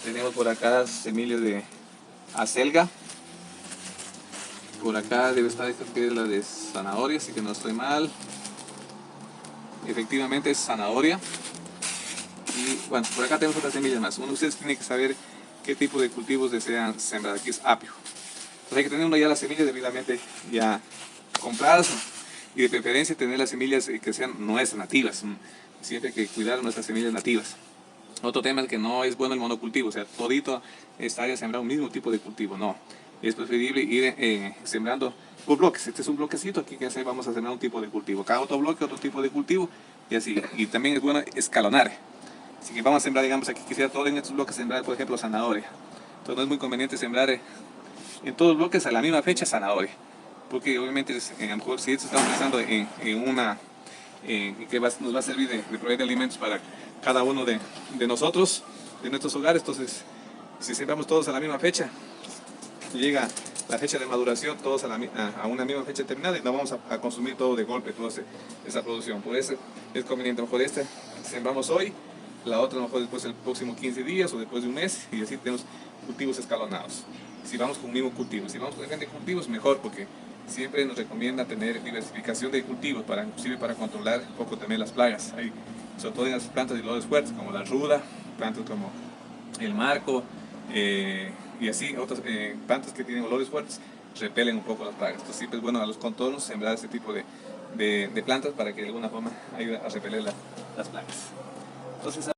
Tenemos por acá semillas de acelga. Por acá debe estar esta que es la de zanahoria, así que no estoy mal. Efectivamente es zanahoria. Y bueno, por acá tenemos otras semillas más. Uno de ustedes tiene que saber qué tipo de cultivos desean sembrar. Aquí es apio. Entonces hay que tener ya las semillas debidamente ya compradas, y de preferencia tener las semillas que sean nuestras, nativas. Siempre hay que cuidar nuestras semillas nativas. Otro tema es que no es bueno el monocultivo, o sea, todito esta área sembrar un mismo tipo de cultivo, no. Es preferible ir sembrando por bloques. Este es un bloquecito, aquí que vamos a sembrar un tipo de cultivo. Cada otro bloque, otro tipo de cultivo, y así. Y también es bueno escalonar. Así que vamos a sembrar, digamos, aquí quisiera todo en estos bloques sembrar, por ejemplo, zanahoria. Entonces no es muy conveniente sembrar en todos los bloques a la misma fecha zanahoria. Porque obviamente, a lo mejor si esto estamos pensando en una que nos va a servir de proveer de alimentos para cada uno de nosotros, de nuestros hogares, entonces si sembramos todos a la misma fecha, llega la fecha de maduración todos a una misma fecha determinada y no vamos a consumir todo de golpe, toda esa producción. Por eso es conveniente, a lo mejor sembramos hoy, la otra a lo mejor después del próximo 15 días o después de un mes, y así tenemos cultivos escalonados. Si vamos con un mismo cultivo, si vamos con diferentes cultivos, mejor, porque siempre nos recomienda tener diversificación de cultivos, inclusive para controlar un poco también las plagas. Hay, sobre todo en las plantas de olores fuertes, como la ruda, plantas como el marco, y así otras plantas que tienen olores fuertes repelen un poco las plagas. Entonces siempre es bueno a los contornos sembrar este tipo de plantas para que de alguna forma ayude a repeler las plagas. Entonces,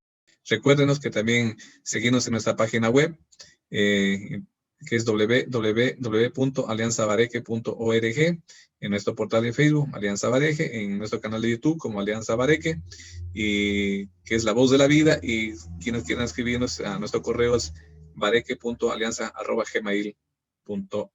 recuérdenos que también seguirnos en nuestra página web, que es www.alianzabareque.org, en nuestro portal de Facebook, Alianza Bareque, en nuestro canal de YouTube como Alianza Bareque, y que es la voz de la vida, y quienes quieran escribirnos a nuestro correo es bareque.alianza@gmail.com.